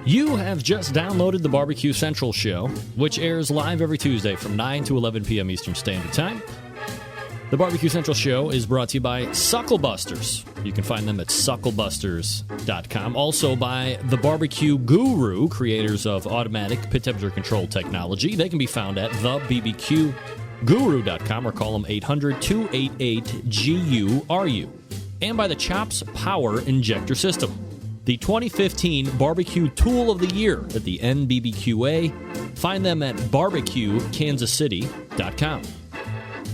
You have just downloaded the Barbecue Central Show, which airs live every Tuesday from 9 to 11 p.m. Eastern Standard Time. The Barbecue Central Show is brought to you by Sucklebusters. You can find them at sucklebusters.com. Also by The Barbecue Guru, creators of automatic pit temperature control technology. They can be found at thebbqguru.com or call them 800-288-GURU. And by the Chops Power Injector System, the 2015 Barbecue Tool of the Year at the NBBQA. Find them at barbecuekansascity.com.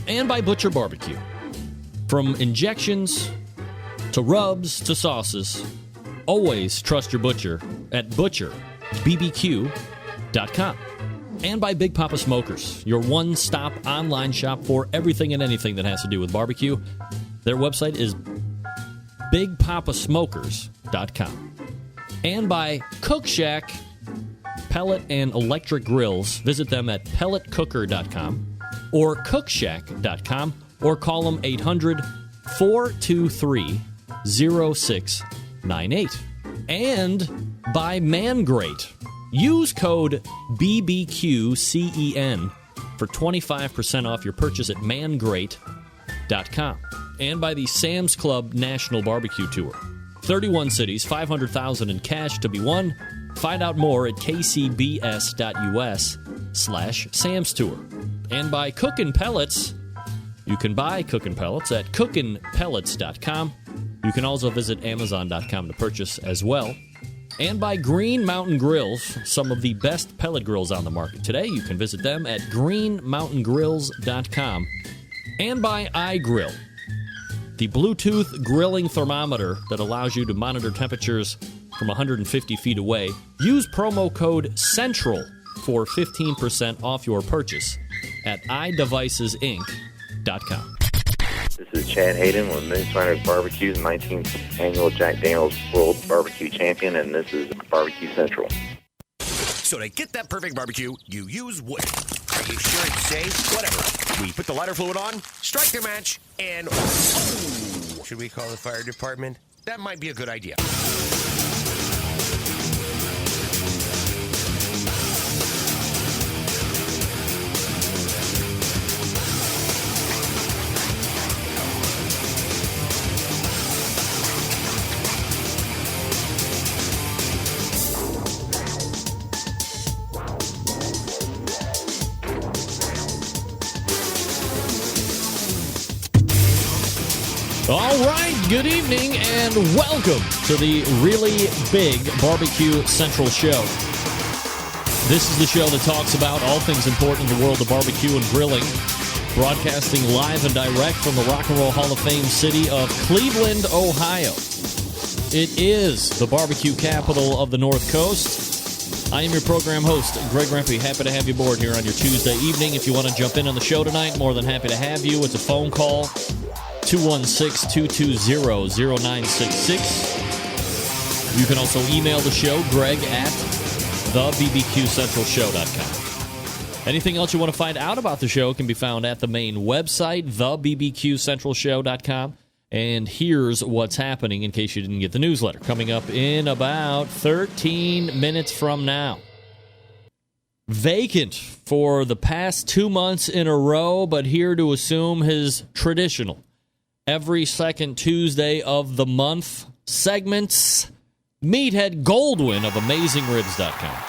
And by Butcher Barbecue. From injections to rubs to sauces, always trust your butcher at butcherbbq.com. And by Big Papa Smokers, your one-stop online shop for everything and anything that has to do with barbecue. Their website is bigpapasmokers.com. And by Cook Shack Pellet and Electric Grills. Visit them at pelletcooker.com or cookshack.com or call them 800-423-0698. And by Mangrate. Use code BBQCEN for 25% off your purchase at mangrate.com. And by the Sam's Club National Barbecue Tour. 31 cities, $500,000 in cash to be won. Find out more at kcbs.us/Sam's Tour. And by Cookin' Pellets. You can buy Cookin' Pellets at cookinpellets.com. You can also visit amazon.com to purchase as well. And by Green Mountain Grills, some of the best pellet grills on the market today. You can visit them at greenmountaingrills.com. And by iGrill, the Bluetooth grilling thermometer that allows you to monitor temperatures from 150 feet away. Use promo code CENTRAL for 15% off your purchase at iDevicesinc.com. This is Chad Hayden with Moonshiners Barbecue's 19th Annual Jack Daniel's World Barbecue Champion, and this is Barbecue Central. So to get that perfect barbecue, you use wood. Are you sure it's safe? Whatever. We put the lighter fluid on, strike the match, and... Oh! Should we call the fire department? That might be a good idea. All right, good evening and welcome to the really big Barbecue Central Show. This is the show that talks about all things important in the world of barbecue and grilling, broadcasting live and direct from the Rock and Roll Hall of Fame city of Cleveland, Ohio. It is the barbecue capital of the North Coast. I am your program host, Greg Rempe. Happy to have you aboard here on your Tuesday evening. If you want to jump in on the show tonight, more than happy to have you. It's a phone call. 216-220-0966. You can also email the show, Greg at thebbqcentralshow.com. Anything else you want to find out about the show can be found at the main website, thebbqcentralshow.com. And here's what's happening in case you didn't get the newsletter. Coming up in about 13 minutes from now. Vacant for the past 2 months in a row, but here to assume his traditional every second Tuesday of the month segments, Meathead Goldwyn of AmazingRibs.com.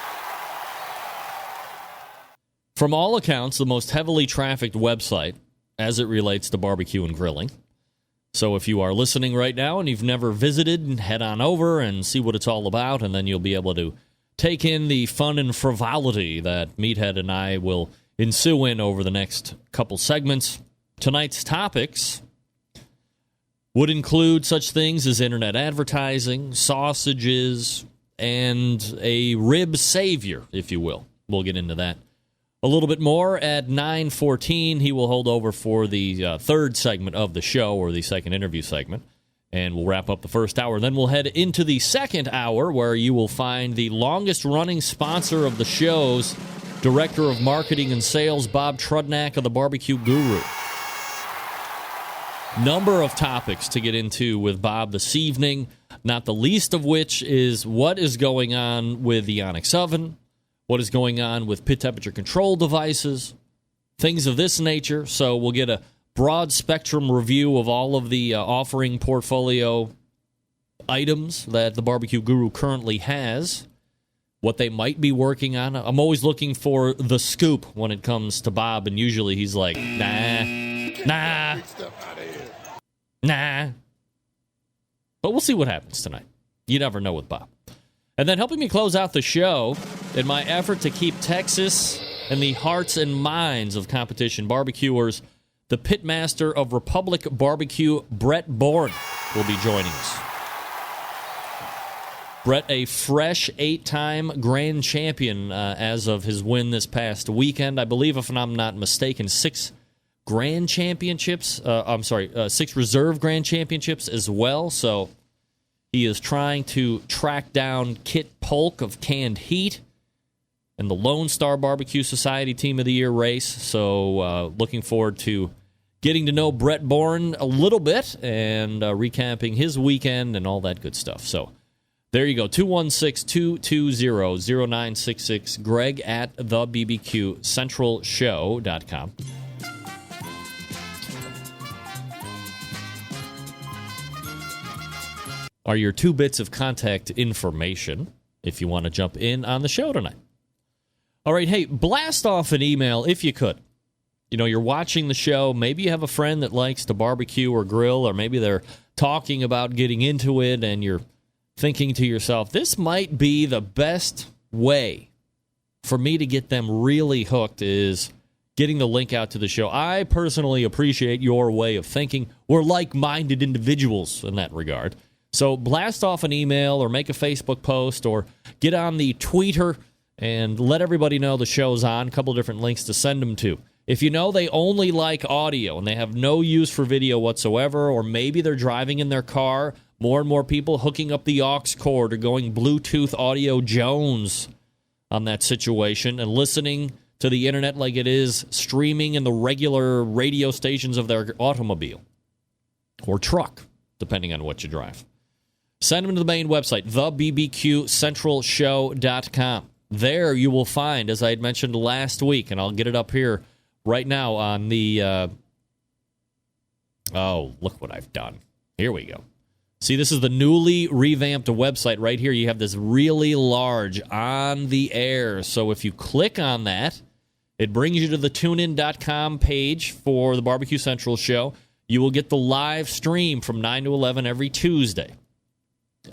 From all accounts, the most heavily trafficked website as it relates to barbecue and grilling. So if you are listening right now and you've never visited, head on over and see what it's all about, and then you'll be able to take in the fun and frivolity that Meathead and I will ensue in over the next couple segments. Tonight's topics would include such things as internet advertising, sausages, and a rib savior, if you will. We'll get into that a little bit more at 9:14. He will hold over for the third segment of the show, or the second interview segment, and we'll wrap up the first hour. Then we'll head into the second hour, where you will find the longest-running sponsor of the show's Director of Marketing and Sales, Bob Trudnak of the Barbecue Guru. Number of topics to get into with Bob this evening. not the least of which is what is going on with the Onyx oven, what is going on with pit temperature control devices, things of this nature. So we'll get a broad spectrum review of all of the offering portfolio items that the Barbecue Guru currently has, what they might be working on. I'm always looking for the scoop when it comes to Bob, and usually he's like, nah. But we'll see what happens tonight. You never know with Bob. And then helping me close out the show in my effort to keep Texas in the hearts and minds of competition barbecuers, the pitmaster of Republic Barbecue, Brett Bourne, will be joining us. Brett, a fresh 8-time grand champion as of his win this past weekend. I believe, if I'm not mistaken, 6 grand championships. 6 reserve grand championships as well. So he is trying to track down Kit Polk of Canned Heat and the Lone Star Barbecue Society Team of the Year race. So looking forward to getting to know Brett Bourne a little bit and recapping his weekend and all that good stuff. So there you go, 216-220-0966, Greg at thebbqcentralshow.com. Are your 2 bits of contact information if you want to jump in on the show tonight. All right, hey, blast off an email if you could. You know, you're watching the show, maybe you have a friend that likes to barbecue or grill, or maybe they're talking about getting into it and you're thinking to yourself, this might be the best way for me to get them really hooked is getting the link out to the show. I personally appreciate your way of thinking. We're like-minded individuals in that regard. So blast off an email or make a Facebook post or get on the Twitter and let everybody know the show's on. A couple different links to send them to. If you know they only like audio and they have no use for video whatsoever, or maybe they're driving in their car, more and more people hooking up the aux cord or going Bluetooth Audio Jones on that situation and listening to the internet like it is streaming in the regular radio stations of their automobile or truck, depending on what you drive. Send them to the main website, thebbqcentralshow.com. There you will find, as I had mentioned last week, and I'll get it up here right now on the... oh, look what I've done. Here we go. See, this is the newly revamped website right here. You have this really large on the air. So if you click on that, it brings you to the tunein.com page for the Barbecue Central show. You will get the live stream from 9 to 11 every Tuesday.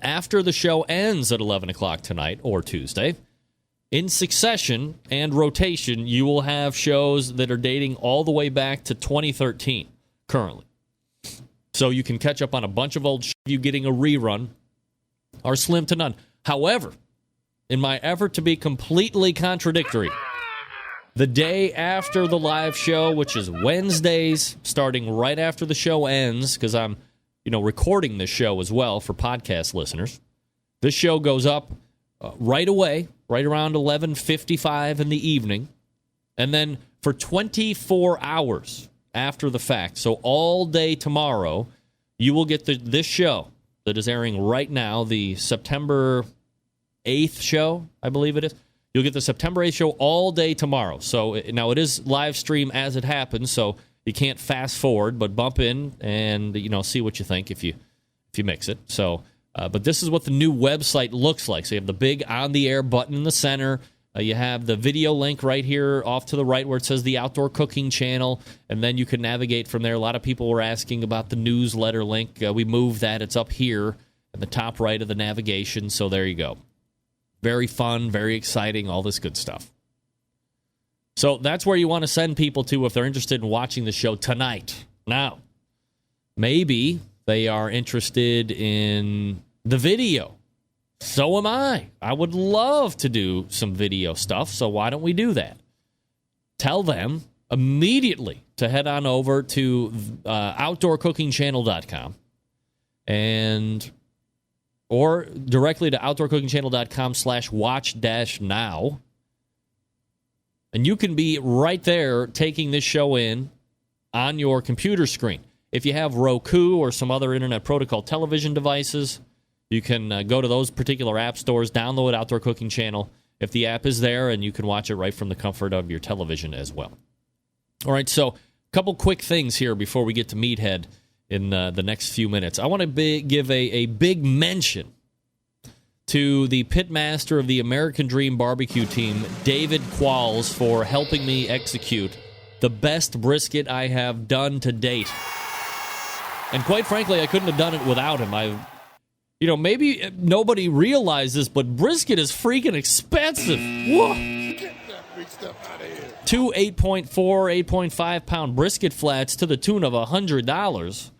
After the show ends at 11 o'clock tonight or Tuesday, in succession and rotation, you will have shows that are dating all the way back to 2013 currently. So you can catch up on a bunch of old shit. You getting a rerun are slim to none. However, in my effort to be completely contradictory, the day after the live show, which is Wednesdays, starting right after the show ends, because I'm, recording this show as well for podcast listeners, this show goes up right away, right around 11:55 in the evening, and then for 24 hours after the fact, so all day tomorrow, you will get this show that is airing right now, the September 8th show, I believe it is. You'll get the September 8th show all day tomorrow. So now it is live stream as it happens, so you can't fast forward, but bump in and see what you think if you mix it. So, but this is what the new website looks like. So you have the big on the air button in the center. You have the video link right here off to the right where it says the Outdoor Cooking Channel, and then you can navigate from there. A lot of people were asking about the newsletter link. We moved that. It's up here in the top right of the navigation, so there you go. Very fun, very exciting, all this good stuff. So that's where you want to send people to if they're interested in watching the show tonight. Now, maybe they are interested in the video. So am I. I would love to do some video stuff, so why don't we do that? Tell them immediately to head on over to OutdoorCookingChannel.com or directly to OutdoorCookingChannel.com/watch-now. And you can be right there taking this show in on your computer screen. If you have Roku or some other Internet Protocol television devices, You can go to those particular app stores, download Outdoor Cooking Channel if the app is there, and you can watch it right from the comfort of your television as well. All right, so a couple quick things here before we get to Meathead in the next few minutes. I want to give a big mention to the pitmaster of the American Dream Barbecue team, David Qualls, for helping me execute the best brisket I have done to date. And quite frankly, I couldn't have done it without him. Maybe nobody realizes, but brisket is freaking expensive. Whoa. Get that big stuff out of here. 2 8.4, 8.5 pound brisket flats to the tune of $100.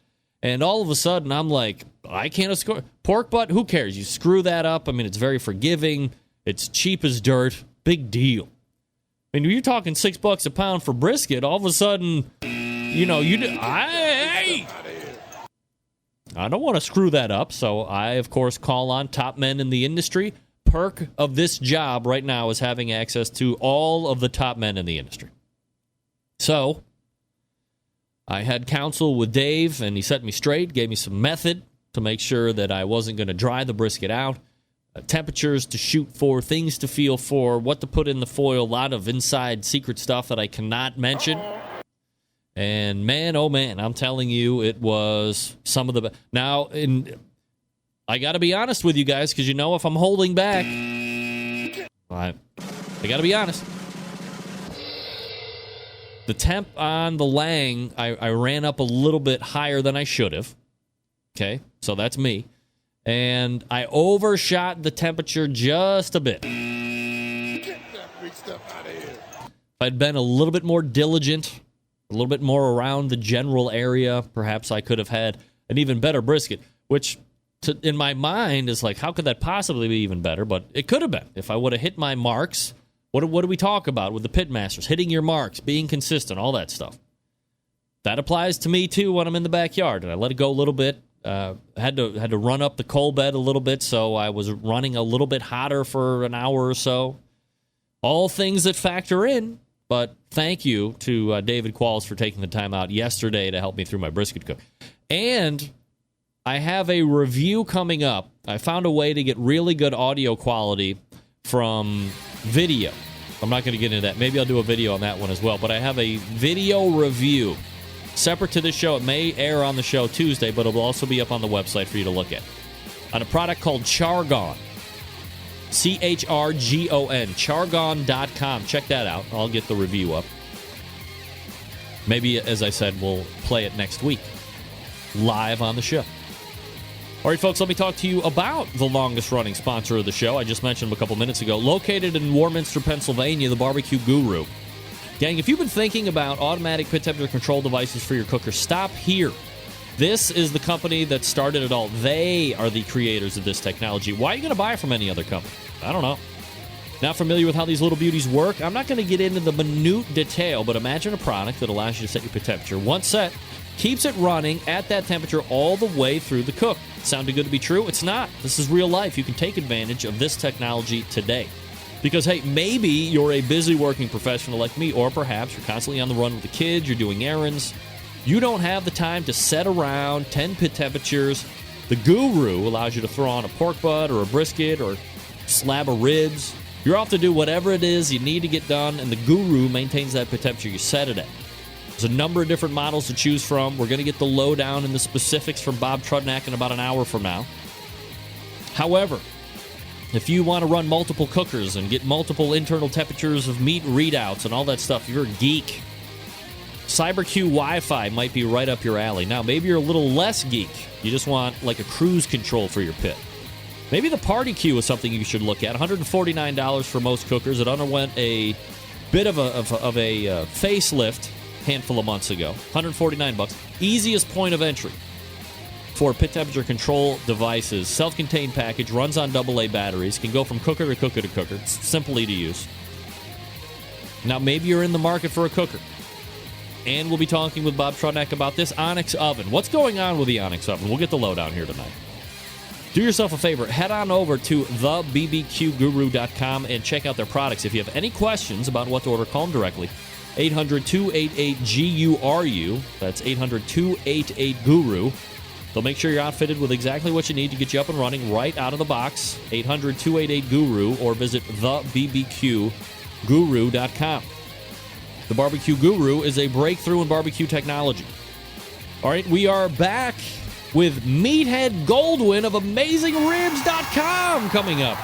And all of a sudden, I'm like, I can't score. Pork butt, who cares? You screw that up. I mean, it's very forgiving. It's cheap as dirt. Big deal. I mean, you're talking $6 a pound for brisket. All of a sudden, I don't want to screw that up. So I, of course, call on top men in the industry. Perk of this job right now is having access to all of the top men in the industry. So I had counsel with Dave, and he set me straight, gave me some method to make sure that I wasn't going to dry the brisket out, temperatures to shoot for, things to feel for, what to put in the foil, a lot of inside secret stuff that I cannot mention. And man, oh man, I'm telling you, it was some of the best. Now, I got to be honest with you guys, because if I'm holding back, I got to be honest. The temp on the Lang, I ran up a little bit higher than I should have. Okay, so that's me. And I overshot the temperature just a bit. Get that big stuff out of here. If I'd been a little bit more diligent, a little bit more around the general area, perhaps I could have had an even better brisket, which in my mind is like, how could that possibly be even better? But it could have been. If I would have hit my marks, what do we talk about with the pitmasters? Hitting your marks, being consistent, all that stuff. That applies to me, too, when I'm in the backyard. And I let it go a little bit. Had to run up the coal bed a little bit, so I was running a little bit hotter for an hour or so. All things that factor in. But thank you to David Qualls for taking the time out yesterday to help me through my brisket cook. And I have a review coming up. I found a way to get really good audio quality from video. I'm not going to get into that. Maybe I'll do a video on that one as well. But I have a video review separate to this show. It may air on the show Tuesday, but it'll also be up on the website for you to look at. On a product called Chargon. Chargon. Chargon.com. Check that out. I'll get the review up. Maybe, as I said, we'll play it next week. Live on the show. All right, folks, let me talk to you about the longest-running sponsor of the show. I just mentioned him a couple minutes ago. Located in Warminster, Pennsylvania, the Barbecue Guru. Gang, if you've been thinking about automatic pit temperature control devices for your cooker, stop here. This is the company that started it all. They are the creators of this technology. Why are you going to buy it from any other company? I don't know. Not familiar with how these little beauties work? I'm not going to get into the minute detail, but imagine a product that allows you to set your pit temperature. Once set, keeps it running at that temperature all the way through the cook. Sounded good to be true? It's not. This is real life. You can take advantage of this technology today. Because, hey, maybe you're a busy working professional like me, or perhaps you're constantly on the run with the kids, you're doing errands. You don't have the time to set around 10 pit temperatures. The Guru allows you to throw on a pork butt or a brisket or a slab of ribs. You're off to do whatever it is you need to get done, and the Guru maintains that pit temperature you set it at. There's a number of different models to choose from. We're going to get the lowdown and the specifics from Bob Trudnak in about an hour from now. However, if you want to run multiple cookers and get multiple internal temperatures of meat readouts and all that stuff, you're a geek. CyberQ Wi-Fi might be right up your alley. Now, maybe you're a little less geek. You just want like a cruise control for your pit. Maybe the Party Q is something you should look at. $149 for most cookers. It underwent a bit of a facelift a handful of months ago. $149. Easiest point of entry for pit temperature control devices. Self-contained package, runs on AA batteries, can go from cooker to cooker to cooker. It's simply to use. Now, maybe you're in the market for a cooker. And we'll be talking with Bob Trudnak about this Onyx oven. What's going on with the Onyx oven? We'll get the lowdown here tonight. Do yourself a favor. Head on over to thebbqguru.com and check out their products. If you have any questions about what to order, call them directly. 800-288-GURU. That's 800-288-GURU. They'll make sure you're outfitted with exactly what you need to get you up and running right out of the box. 800-288-GURU or visit thebbqguru.com. The Barbecue Guru is a breakthrough in barbecue technology. All right, we are back with Meathead Goldwyn of AmazingRibs.com coming up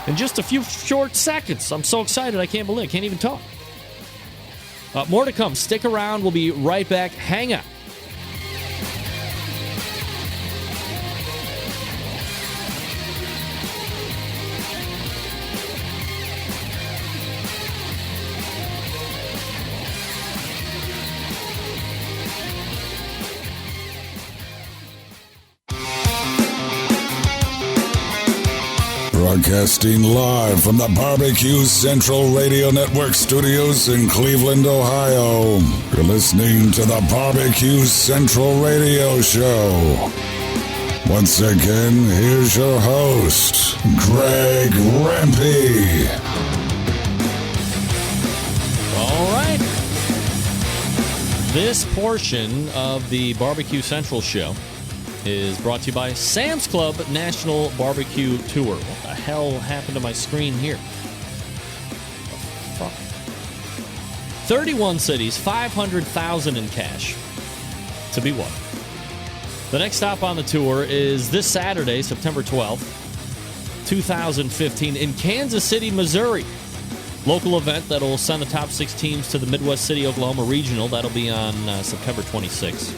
in just a few short seconds. I'm so excited, I can't believe it. I can't even talk. More to come. Stick around. We'll be right back. Hang on. Broadcasting live from the Barbecue Central Radio Network studios in Cleveland, Ohio. You're listening to the Barbecue Central Radio Show. Once again, here's your host, Greg Rempe. All right. This portion of the Barbecue Central Show is brought to you by Sam's Club National Barbecue Tour. What the hell happened to my screen here? Fuck. 31 cities, $500,000 in cash to be won. The next stop on the tour is this Saturday, September 12th, 2015, in Kansas City, Missouri. Local event that'll send the top 6 teams to the Midwest City, Oklahoma Regional. That'll be on September 26th.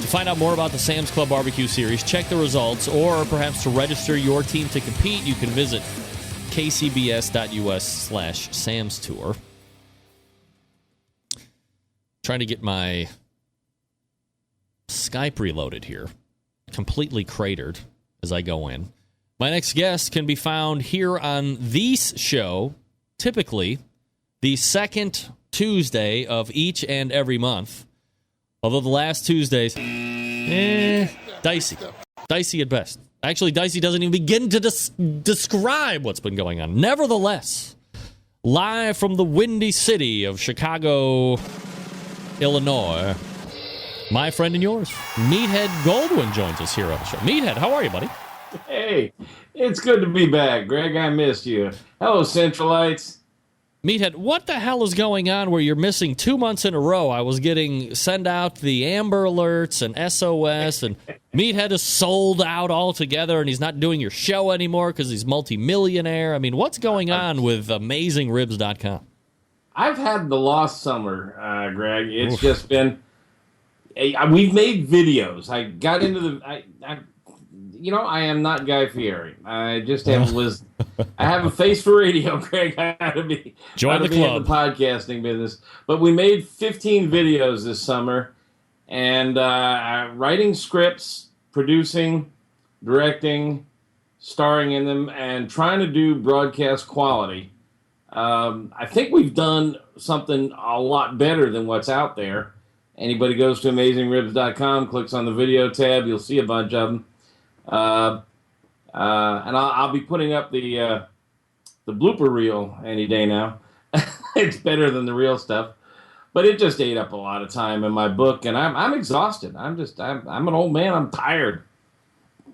To find out more about the Sam's Club Barbecue Series, check the results, or perhaps to register your team to compete, you can visit kcbs.us/Sam's Tour. Trying to get my Skype reloaded here. Completely cratered as I go in. My next guest can be found here on this show, typically the second Tuesday of each and every month. Although the last Tuesdays, dicey. Dicey at best. Actually, dicey doesn't even begin to describe what's been going on. Nevertheless, live from the windy city of Chicago, Illinois, my friend and yours, Meathead Goldwyn, joins us here on the show. Meathead, how are you, buddy? Hey, it's good to be back, Greg. I missed you. Hello, Centralites. Meathead, what the hell is going on where you're missing 2 months in a row? I was send out the Amber Alerts and SOS, and Meathead is sold out altogether, and he's not doing your show anymore because he's multimillionaire. I mean, what's going on with AmazingRibs.com? I've had the lost summer, Greg. It's just been... we've made videos. I got into the... I am not Guy Fieri. I just have I have a face for radio, Greg. I had to be Join the club. In the podcasting business. But we made 15 videos this summer, and writing scripts, producing, directing, starring in them, and trying to do broadcast quality. I think we've done something a lot better than what's out there. Anybody goes to AmazingRibs.com, clicks on the video tab, you'll see a bunch of them. And I'll be putting up the blooper reel any day now. It's better than the real stuff, but it just ate up a lot of time in my book, and I'm exhausted. I'm an old man. I'm tired.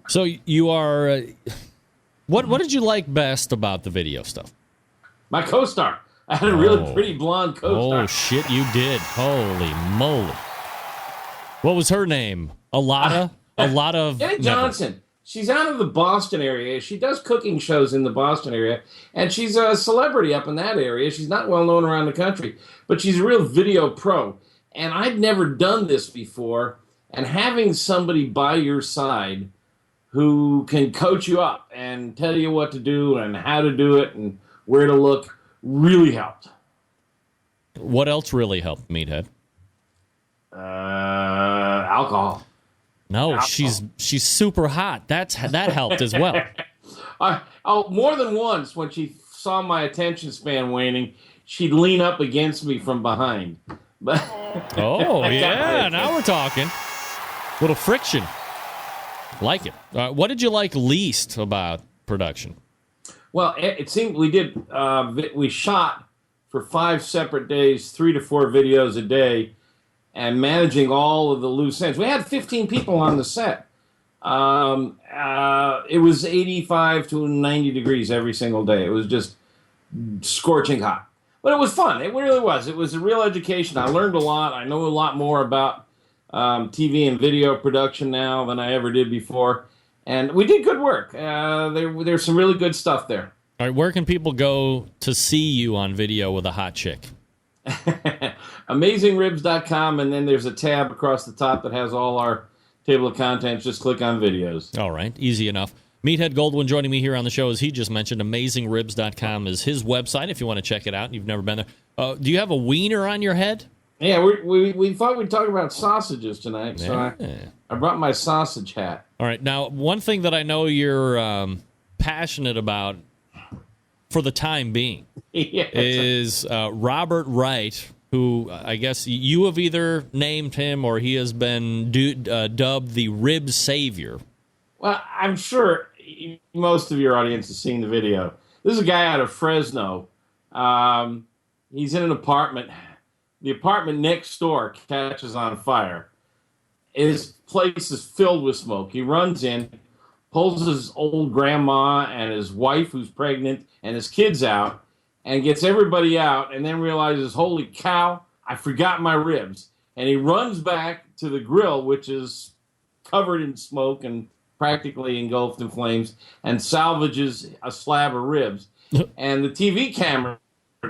So you are. What did you like best about the video stuff? My co-star. I had a really pretty blonde co-star. Oh shit, you did! Holy moly! What was her name? Alada. Jenny Johnson. She's out of the Boston area. She does cooking shows in the Boston area, and she's a celebrity up in that area. She's not well known around the country, but she's a real video pro. And I'd never done this before, and having somebody by your side who can coach you up and tell you what to do and how to do it and where to look really helped. What else really helped, Meathead? Alcohol. No, she's super hot. That helped as well. More than once, when she saw my attention span waning, she'd lean up against me from behind. Oh, yeah, now we're talking. Little friction. Like it. What did you like least about production? Well, it seemed we shot for 5 separate days, 3 to 4 videos a day, and managing all of the loose ends. We had 15 people on the set. It was 85 to 90 degrees every single day. It was just scorching hot. But it was fun. It really was. It was a real education. I learned a lot. I know a lot more about TV and video production now than I ever did before. And we did good work. There's some really good stuff there. All right, where can people go to see you on video with a hot chick? AmazingRibs.com, and then there's a tab across the top that has all our table of contents. Just click on videos. All right, easy enough. Meathead Goldwyn joining me here on the show, as he just mentioned. AmazingRibs.com is his website if you want to check it out and you've never been there. Do you have a wiener on your head? Yeah, we thought we'd talk about sausages tonight, so I brought my sausage hat. All right, now, one thing that I know you're passionate about for the time being is Robert Wright, who I guess you have either named him or he has been dubbed the Rib Savior. Well, I'm sure most of your audience has seen the video. This is a guy out of Fresno. He's in an apartment. The apartment next door catches on fire. His place is filled with smoke. He runs in, pulls his old grandma and his wife, who's pregnant, and his kids out, and gets everybody out, and then realizes, holy cow, I forgot my ribs. And he runs back to the grill, which is covered in smoke and practically engulfed in flames, and salvages a slab of ribs. And the TV camera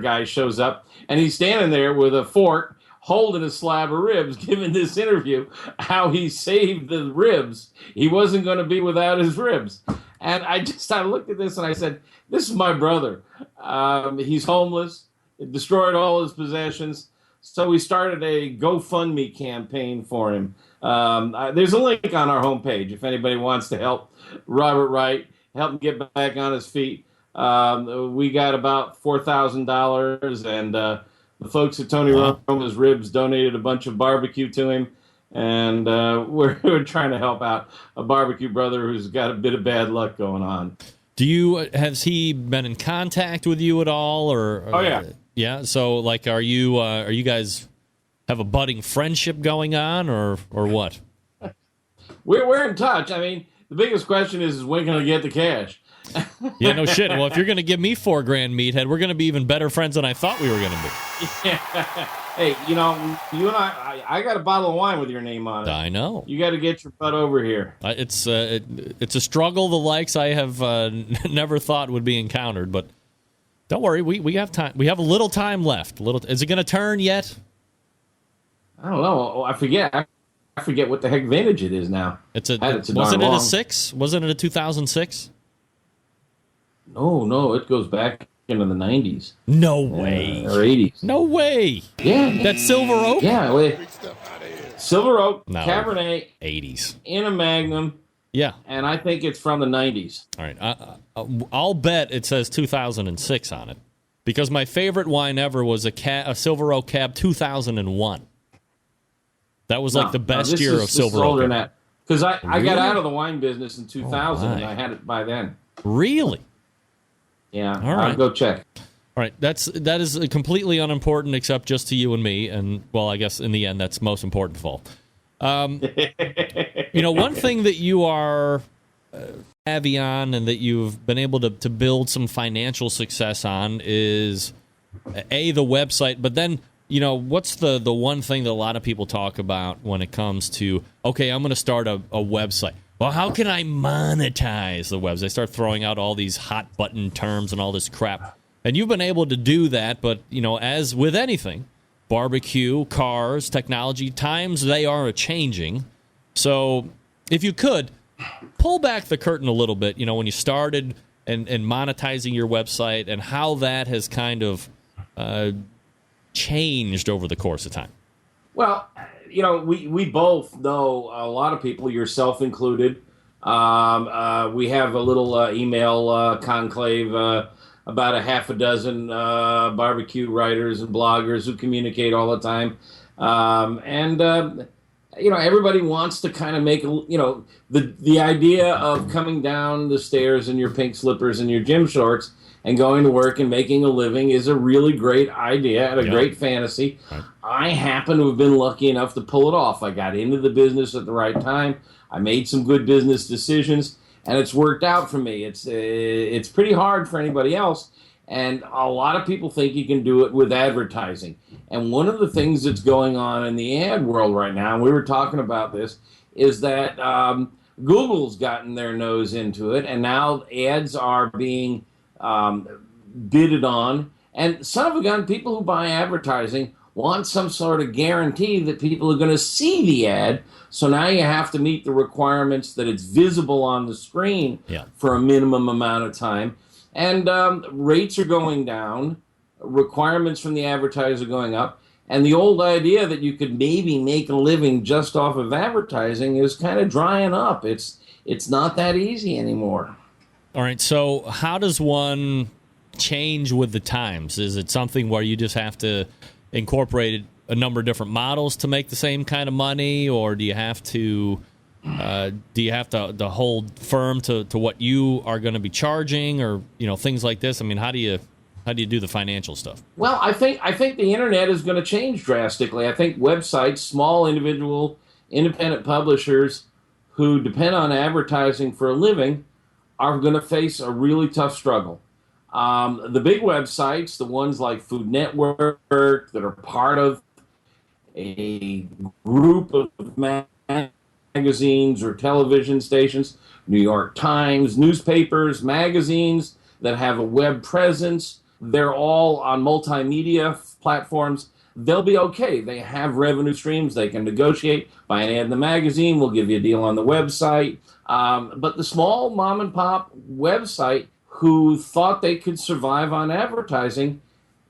guy shows up, and he's standing there with a fork holding a slab of ribs, giving this interview how he saved the ribs. He wasn't going to be without his ribs. And I looked at this and I said, this is my brother. He's homeless, destroyed all his possessions. So we started a GoFundMe campaign for him. There's a link on our homepage if anybody wants to help Robert Wright, help him get back on his feet. We got about $4,000, and the folks at Tony Roma's Ribs donated a bunch of barbecue to him, and we're trying to help out a barbecue brother who's got a bit of bad luck going on. Has he been in contact with you at all, or Oh yeah. Yeah, so like, are you guys have a budding friendship going on, or what? We're in touch. I mean, the biggest question is when can I get the cash? Yeah, no shit. Well, if you're going to give me $4,000, Meathead, we're going to be even better friends than I thought we were going to be. Yeah. Hey, you and I got a bottle of wine with your name on it. I know. You got to get your butt over here. It's a struggle the likes I have never thought would be encountered, but don't worry, we have time. We have a little time left. Is it going to turn yet? I don't know. I forget. I forget what the heck vintage it is now. Wasn't it a 6? Wasn't it a 2006? No, it goes back into the 90s. No way. Or 80s. No way. Yeah. That's Silver Oak? Yeah. Big stuff out of here. Silver Oak, No. Cabernet, 80s. in a Magnum, Yeah. and I think it's from the 90s. All right. I'll bet it says 2006 on it, because my favorite wine ever was a Silver Oak Cab 2001. That was like the best year of Silver Oak. Because I Really? got out of the wine business in 2000, Oh, and my. I had it by then. Really? Yeah. All right. I'll go check. All right, that is completely unimportant except just to you and me, and well, I guess in the end that's most important of all. One thing that you are savvy on and that you've been able to build some financial success on is the website, but then what's the one thing that a lot of people talk about when it comes to, okay, I'm going to start a website. Well, how can I monetize the webs? They start throwing out all these hot button terms and all this crap. And you've been able to do that, but, as with anything, barbecue, cars, technology, times they are a-changing. So if you could, pull back the curtain a little bit, when you started and monetizing your website and how that has kind of changed over the course of time. Well, we both know a lot of people, yourself included. We have a little email conclave, about a half a dozen barbecue writers and bloggers who communicate all the time. everybody wants to kind of make, the idea of coming down the stairs in your pink slippers and your gym shorts and going to work and making a living is a really great idea and a great fantasy. Right. I happen to have been lucky enough to pull it off. I got into the business at the right time. I made some good business decisions, and it's worked out for me. It's pretty hard for anybody else, and a lot of people think you can do it with advertising. And one of the things that's going on in the ad world right now, and we were talking about this, is that Google's gotten their nose into it, and now ads are being bidded on. And son of a gun, people who buy advertising want some sort of guarantee that people are going to see the ad. So now you have to meet the requirements that it's visible on the screen for a minimum amount of time. And rates are going down, requirements from the advertiser going up, and the old idea that you could maybe make a living just off of advertising is kind of drying up. It's not that easy anymore. All right, so how does one change with the times? Is it something where you just have to incorporate a number of different models to make the same kind of money, or do you have to hold firm to what you are going to be charging, or things like this? I mean, how do you do the financial stuff? Well, I think the internet is going to change drastically. I think websites, small individual independent publishers who depend on advertising for a living are going to face a really tough struggle. The big websites, the ones like Food Network that are part of a group of magazines or television stations, New York Times, newspapers, magazines that have a web presence, they're all on multimedia platforms. They'll be okay. They have revenue streams. They can negotiate. Buy an ad in the magazine. We'll give you a deal on the website. But the small mom and pop website who thought they could survive on advertising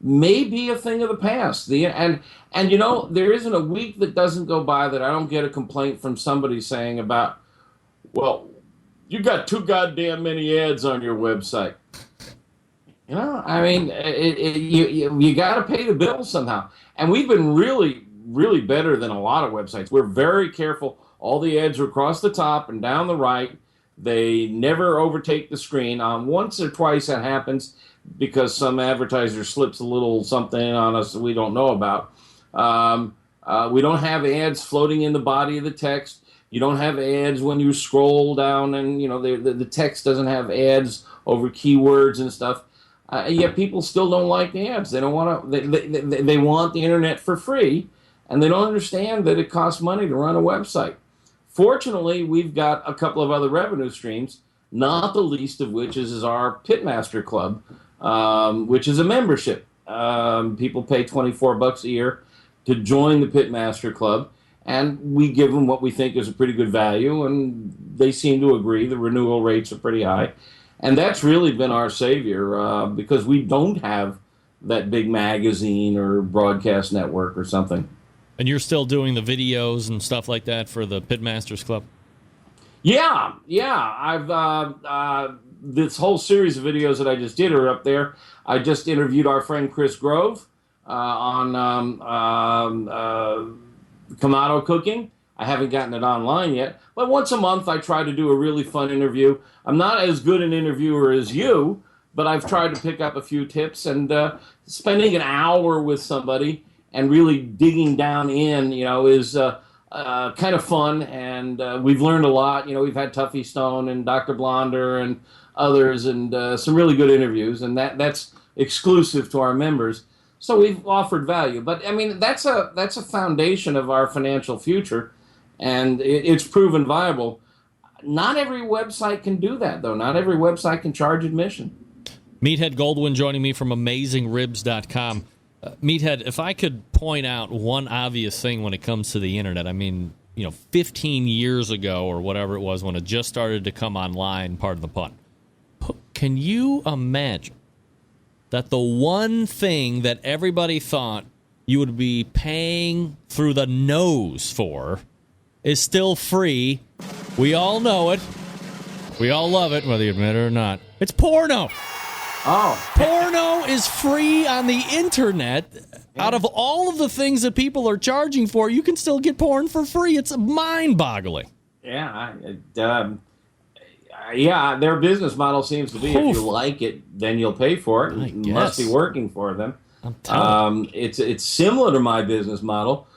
may be a thing of the past. And there isn't a week that doesn't go by that I don't get a complaint from somebody saying about, well, you got too goddamn many ads on your website. I mean, you got to pay the bill somehow. And we've been really, really better than a lot of websites. We're very careful. All the ads are across the top and down the right. They never overtake the screen. Once or twice that happens because some advertiser slips a little something on us that we don't know about. We don't have ads floating in the body of the text. You don't have ads when you scroll down and, the text doesn't have ads over keywords and stuff. Yet people still don't like the ads. They don't want to. They want the internet for free, and they don't understand that it costs money to run a website. Fortunately, we've got a couple of other revenue streams, not the least of which is our Pitmaster Club, which is a membership. People pay $24 a year to join the Pitmaster Club, and we give them what we think is a pretty good value, and they seem to agree. The renewal rates are pretty high. And that's really been our savior because we don't have that big magazine or broadcast network or something. And you're still doing the videos and stuff like that for the Pitmasters Club? Yeah. I've this whole series of videos that I just did are up there. I just interviewed our friend Chris Grove on Kamado Cooking. I haven't gotten it online yet, but once a month I try to do a really fun interview. I'm not as good an interviewer as you, but I've tried to pick up a few tips, and spending an hour with somebody and really digging down in, is kind of fun, and we've learned a lot. We've had Tuffy Stone and Dr. Blonder and others, and some really good interviews, and that's exclusive to our members. So we've offered value, but I mean that's a foundation of our financial future, and it's proven viable. Not every website can do that, though. Not every website can charge admission. Meathead Goldwyn joining me from AmazingRibs.com. Meathead, if I could point out one obvious thing when it comes to the internet, I mean, 15 years ago or whatever it was when it just started to come online, pardon the pun, can you imagine that the one thing that everybody thought you would be paying through the nose for is still free? We all know it. We all love it, whether you admit it or not. It's porno. Oh, Porno is free on the internet. Out of all of the things that people are charging for, you can still get porn for free. It's mind-boggling. yeah. Yeah, their business model seems to be if you like it, then you'll pay for it. It must be working for them. I'm telling you. It's similar to my business model,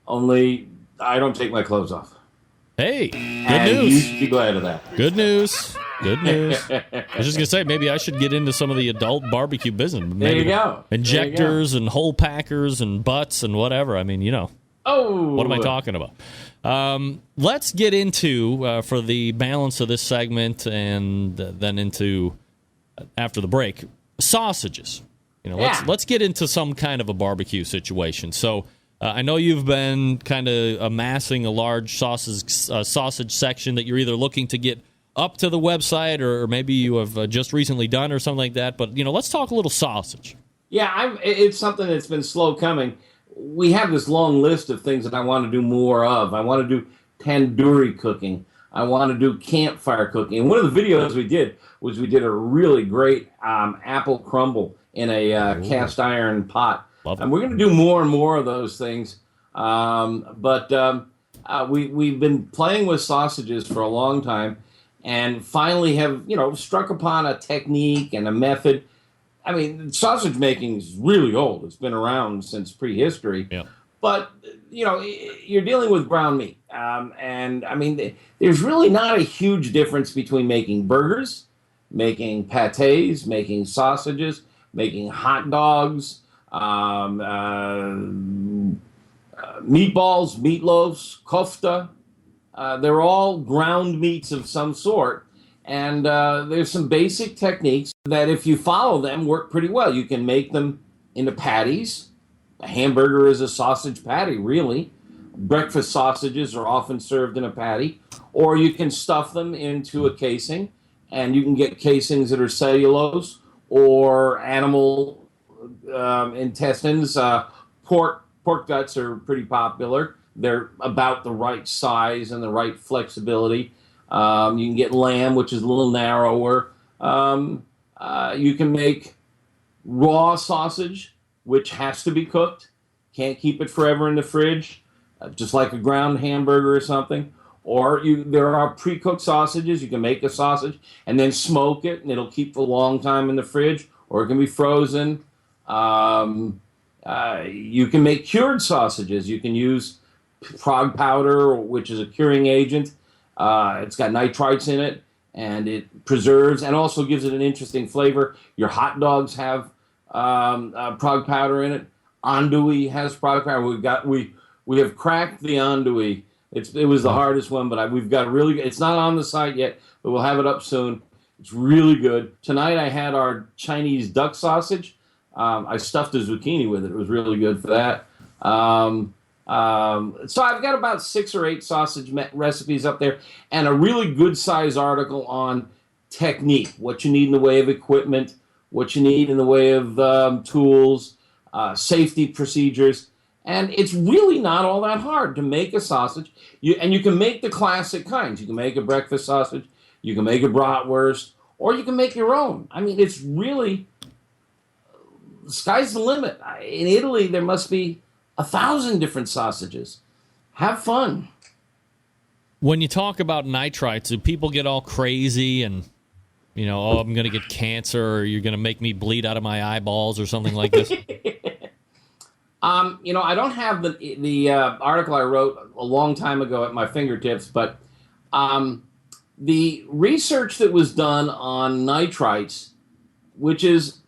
only I don't take my clothes off. Hey, good And you news. should be glad of that. Good news. Good news. I was just going to say, maybe I should get into some of the adult barbecue business. Maybe There you go. Injectors and hole packers and butts and whatever. I mean, Oh, what am I talking about? Let's get into, for the balance of this segment and then into, after the break, sausages. Let's get into some kind of a barbecue situation. So I know you've been kind of amassing a large sausage section that you're either looking to get up to the website or maybe you have just recently done or something like that. But, let's talk a little sausage. Yeah, it's something that's been slow coming. We have this long list of things that I want to do more of. I want to do tandoori cooking. I want to do campfire cooking. And one of the videos we did was we did a really great apple crumble in a cast iron pot. And we're going to do more and more of those things. We've been playing with sausages for a long time and finally have, struck upon a technique and a method. I mean, sausage making is really old. It's been around since prehistory. Yeah. But, you're dealing with ground meat. There's really not a huge difference between making burgers, making pâtés, making sausages, making hot dogs, meatballs, meatloaves, kofta. They're all ground meats of some sort. And there's some basic techniques that, if you follow them, work pretty well. You can make them into patties. A hamburger is a sausage patty, really. Breakfast sausages are often served in a patty. Or you can stuff them into a casing, and you can get casings that are cellulose or animal intestines. Pork guts are pretty popular. They're about the right size and the right flexibility. You can get lamb, which is a little narrower. You can make raw sausage, which has to be cooked. Can't keep it forever in the fridge, just like a ground hamburger or something. Or there are pre-cooked sausages. You can make a sausage and then smoke it, and it'll keep for a long time in the fridge. Or it can be frozen. You can make cured sausages. You can use frog powder, which is a curing agent. It's got nitrites in it, and it preserves and also gives it an interesting flavor. Your hot dogs have frog powder in it. Andouille has frog powder. We have cracked the andouille. It was the hardest one, but we've got it's not on the site yet, but we'll have it up soon. It's really good. Tonight I had our Chinese duck sausage. I stuffed a zucchini with it. It was really good for that. So I've got about 6 or 8 sausage recipes up there and a really good size article on technique, what you need in the way of equipment, what you need in the way of tools, safety procedures. And it's really not all that hard to make a sausage. You can make the classic kinds. You can make a breakfast sausage, you can make a bratwurst, or you can make your own. I mean, it's really, the sky's the limit. In Italy, there must be 1,000 different sausages. Have fun. When you talk about nitrites, do people get all crazy and, I'm going to get cancer, or you're going to make me bleed out of my eyeballs or something like this? I don't have the article I wrote a long time ago at my fingertips, but the research that was done on nitrites, which is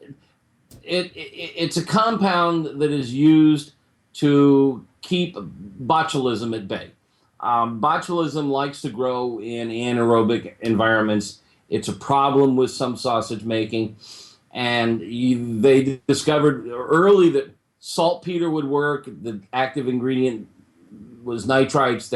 it's a compound that is used to keep botulism at bay. Botulism likes to grow in anaerobic environments. It's a problem with some sausage making, and they discovered early that saltpeter would work. The active ingredient was nitrites.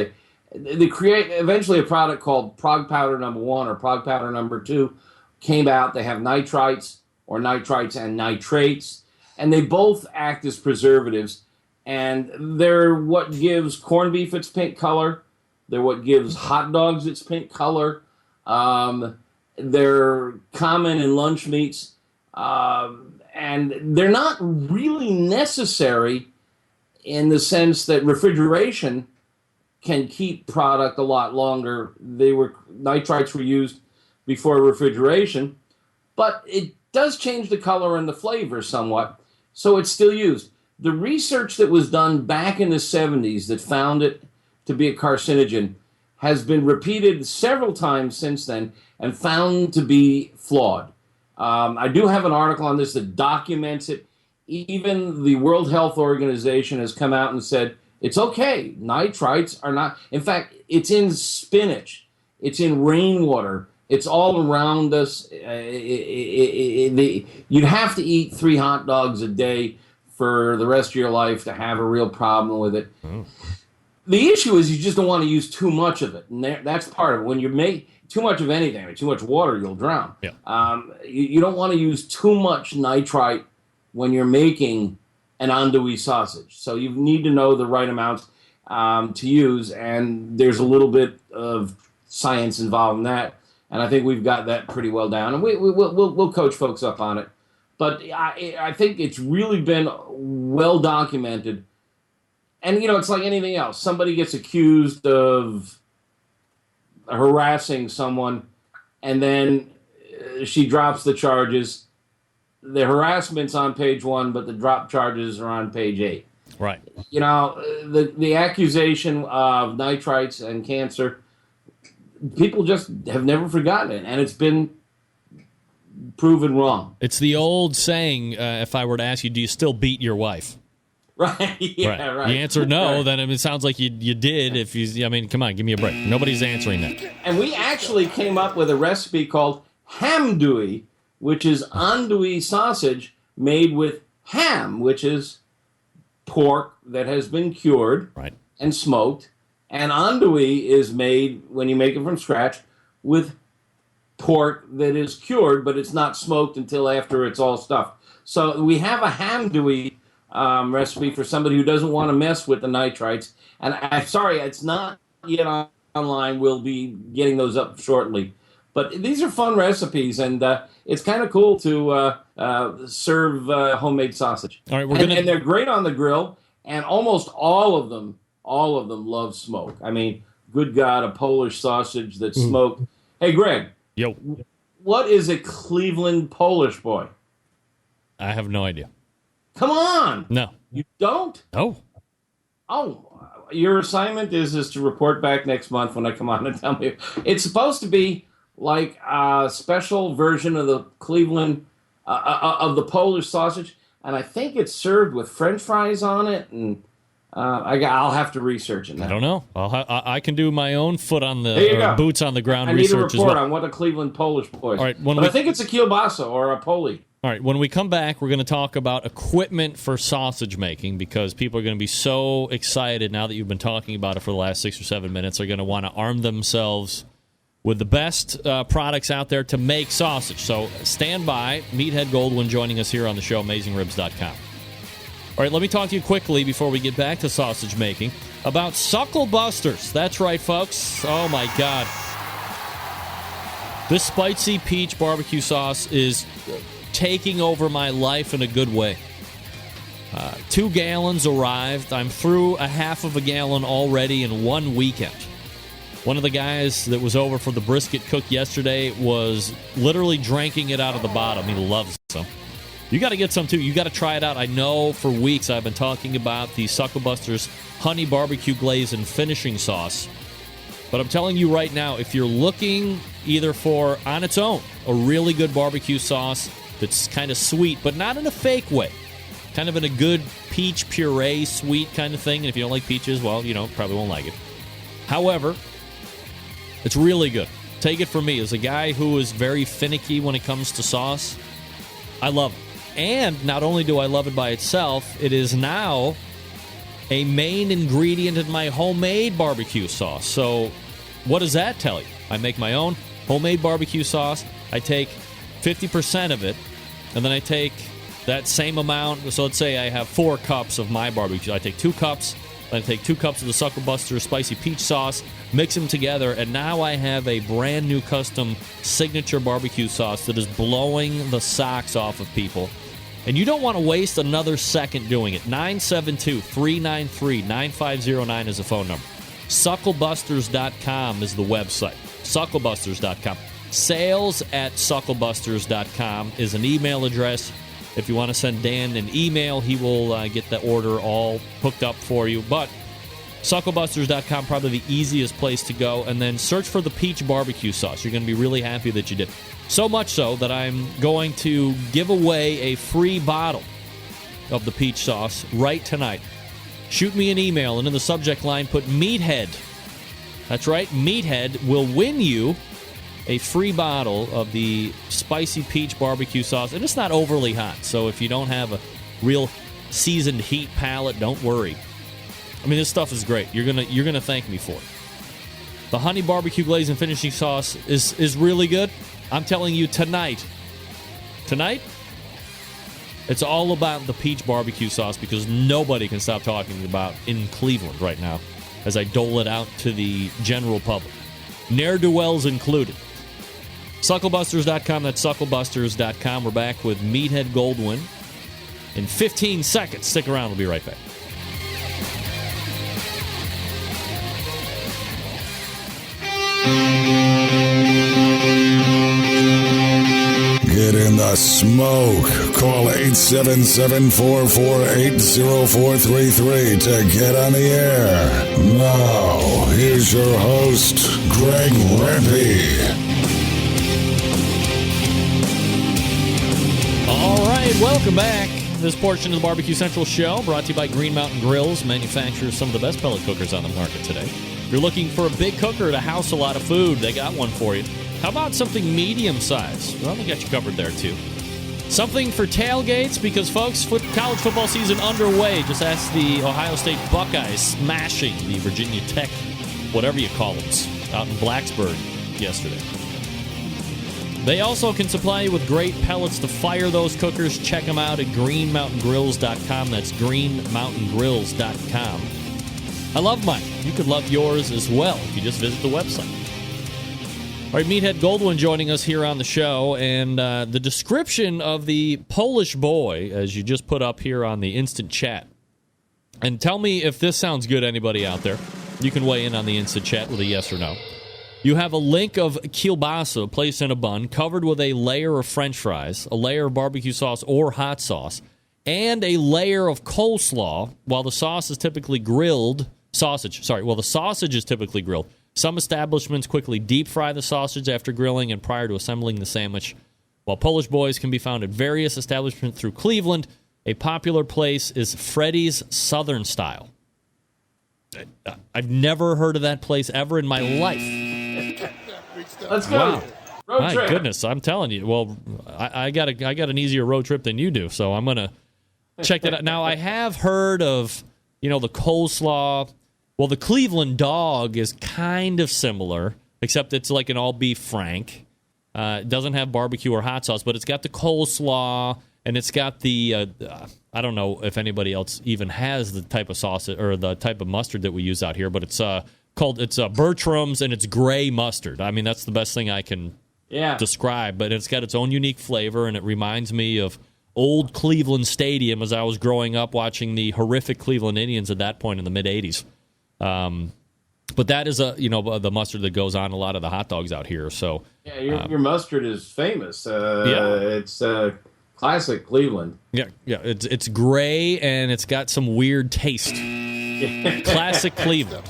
They create eventually a product called Prog Powder No. 1 or Prog Powder No. 2 came out. They have nitrites or nitrites and nitrates, and they both act as preservatives. And they're what gives corned beef its pink color. They're what gives hot dogs its pink color. They're common in lunch meats. And they're not really necessary in the sense that refrigeration can keep product a lot longer. Nitrites were used before refrigeration, but it does change the color and the flavor somewhat, so it's still used. The research that was done back in the 70s that found it to be a carcinogen has been repeated several times since then and found to be flawed. I do have an article on this that documents it. Even the World Health Organization has come out and said, it's okay. Nitrites are not. In fact, it's in spinach. It's in rainwater. It's all around us. You'd have to eat 3 hot dogs a day for the rest of your life to have a real problem with it. The issue is you just don't want to use too much of it. And that's part of it. When you make too much of anything, or too much water, you'll drown. Yeah. You don't want to use too much nitrite when you're making an andouille sausage. So you need to know the right amounts to use, and there's a little bit of science involved in that. And I think we've got that pretty well down, and we'll coach folks up on it. But I think it's really been well documented. And, it's like anything else. Somebody gets accused of harassing someone, and then she drops the charges. The harassment's on page 1, but the drop charges are on page 8. Right. The accusation of nitrites and cancer, people just have never forgotten it, and it's been proven wrong. It's the old saying, if I were to ask you, do you still beat your wife? Right. Yeah, right. You answer no, Right. then it sounds like you did. Come on, give me a break. Nobody's answering that. And we actually came up with a recipe called hamdouille, which is andouille sausage made with ham, which is pork that has been cured and smoked. And andouille is made, when you make it from scratch, with pork that is cured, but it's not smoked until after it's all stuffed. So we have a hamdouille recipe for somebody who doesn't want to mess with the nitrites. And I'm sorry, it's not yet online. We'll be getting those up shortly. But these are fun recipes, and it's kind of cool to serve homemade sausage. All right, and they're great on the grill, and almost all of them love smoke. I mean, good God, a Polish sausage that's smoked. Hey, Greg. Yo. What is a Cleveland Polish boy? I have no idea. Come on. No. You don't? Oh. Oh, your assignment is to report back next month when I come on and tell me. It's supposed to be like a special version of the Cleveland, of the Polish sausage, and I think it's served with French fries on it, and I'll have to research it now. I don't know. I can do my own foot on the boots on the ground research as well. I need a report on what a Cleveland Polish boy is. All right, I think it's a kielbasa or a poli. All right, when we come back, we're going to talk about equipment for sausage making, because people are going to be so excited now that you've been talking about it for the last 6 or 7 minutes. They're going to want to arm themselves with the best products out there to make sausage. So stand by. Meathead Goldwyn joining us here on the show, AmazingRibs.com. All right, let me talk to you quickly before we get back to sausage making about Suckle Busters. That's right, folks. Oh, my God. This spicy peach barbecue sauce is taking over my life in a good way. 2 gallons arrived. I'm through a half of a gallon already in one weekend. One of the guys that was over for the brisket cook yesterday was literally drinking it out of the bottom. He loves some. You got to get some, too. You got to try it out. I know for weeks I've been talking about the Suckle Busters honey barbecue glaze and finishing sauce. But I'm telling you right now, if you're looking either for, on its own, a really good barbecue sauce that's kind of sweet, but not in a fake way, kind of in a good peach puree sweet kind of thing. And if you don't like peaches, well, probably won't like it. However, it's really good. Take it from me. As a guy who is very finicky when it comes to sauce, I love it. And not only do I love it by itself, it is now a main ingredient in my homemade barbecue sauce. So what does that tell you? I make my own homemade barbecue sauce. I take 50% of it, and then I take that same amount. So let's say I have 4 cups of my barbecue. I take 2 cups I take 2 cups of the Suckle Buster spicy peach sauce, mix them together, and now I have a brand new custom signature barbecue sauce that is blowing the socks off of people. And you don't want to waste another second doing it. 972-393-9509 is the phone number. Sucklebusters.com is the website. Sucklebusters.com. Sales@sucklebusters.com is an email address. If you want to send Dan an email, he will get the order all hooked up for you. But Sucklebusters.com, probably the easiest place to go. And then search for the peach barbecue sauce. You're going to be really happy that you did. So much so that I'm going to give away a free bottle of the peach sauce right tonight. Shoot me an email and in the subject line put Meathead. That's right, Meathead will win you a free bottle of the spicy peach barbecue sauce. And it's not overly hot, so if you don't have a real seasoned heat palate, don't worry. I mean, this stuff is great. You're gonna thank me for it. The honey barbecue glaze and finishing sauce is really good. I'm telling you tonight, it's all about the peach barbecue sauce because nobody can stop talking about in Cleveland right now as I dole it out to the general public. Ne'er-do-wells included. Sucklebusters.com, that's sucklebusters.com. We're back with Meathead Goldwyn in 15 seconds. Stick around, we'll be right back. Get in the smoke. Call 877-448-0433 to get on the air. Now, here's your host, Greg Rempe. All right, welcome back. This portion of the Barbecue Central show brought to you by Green Mountain Grills, manufacturers some of the best pellet cookers on the market today. If you're looking for a big cooker to house a lot of food, they got one for you. How about something medium-sized? Well, they got you covered there, too. Something for tailgates, because, folks, college football season underway. Just ask the Ohio State Buckeyes smashing the Virginia Tech, whatever you call them, out in Blacksburg yesterday. They also can supply you with great pellets to fire those cookers. Check them out at greenmountaingrills.com. That's greenmountaingrills.com. I love mine. You could love yours as well if you just visit the website. All right, Meathead Goldwyn joining us here on the show, and the description of the Polish boy, as you just put up here on the instant chat. And tell me if this sounds good, anybody out there. You can weigh in on the instant chat with a yes or no. You have a link of kielbasa placed in a bun, covered with a layer of French fries, a layer of barbecue sauce or hot sauce, and a layer of coleslaw, while the sauce is typically grilled. The sausage is typically grilled. Some establishments quickly deep fry the sausage after grilling and prior to assembling the sandwich. While Polish boys can be found at various establishments through Cleveland, a popular place is Freddy's Southern Style. I've never heard of that place ever in my life. Let's go. Wow. Road My trip. goodness, I'm telling you. Well, I got an easier road trip than you do, so I'm going to check that out. Now, I have heard of, the coleslaw. Well, the Cleveland dog is kind of similar, except it's like an all-beef frank. It doesn't have barbecue or hot sauce, but it's got the coleslaw, and it's got the, I don't know if anybody else even has the type of sauce or the type of mustard that we use out here, but it's Bertram's, and it's gray mustard. I mean, that's the best thing I can describe, but it's got its own unique flavor, and it reminds me of old Cleveland Stadium as I was growing up watching the horrific Cleveland Indians at that point in the mid-'80s. But that is the mustard that goes on a lot of the hot dogs out here. So your mustard is famous. It's classic Cleveland. Yeah, it's gray and it's got some weird taste. Classic Cleveland.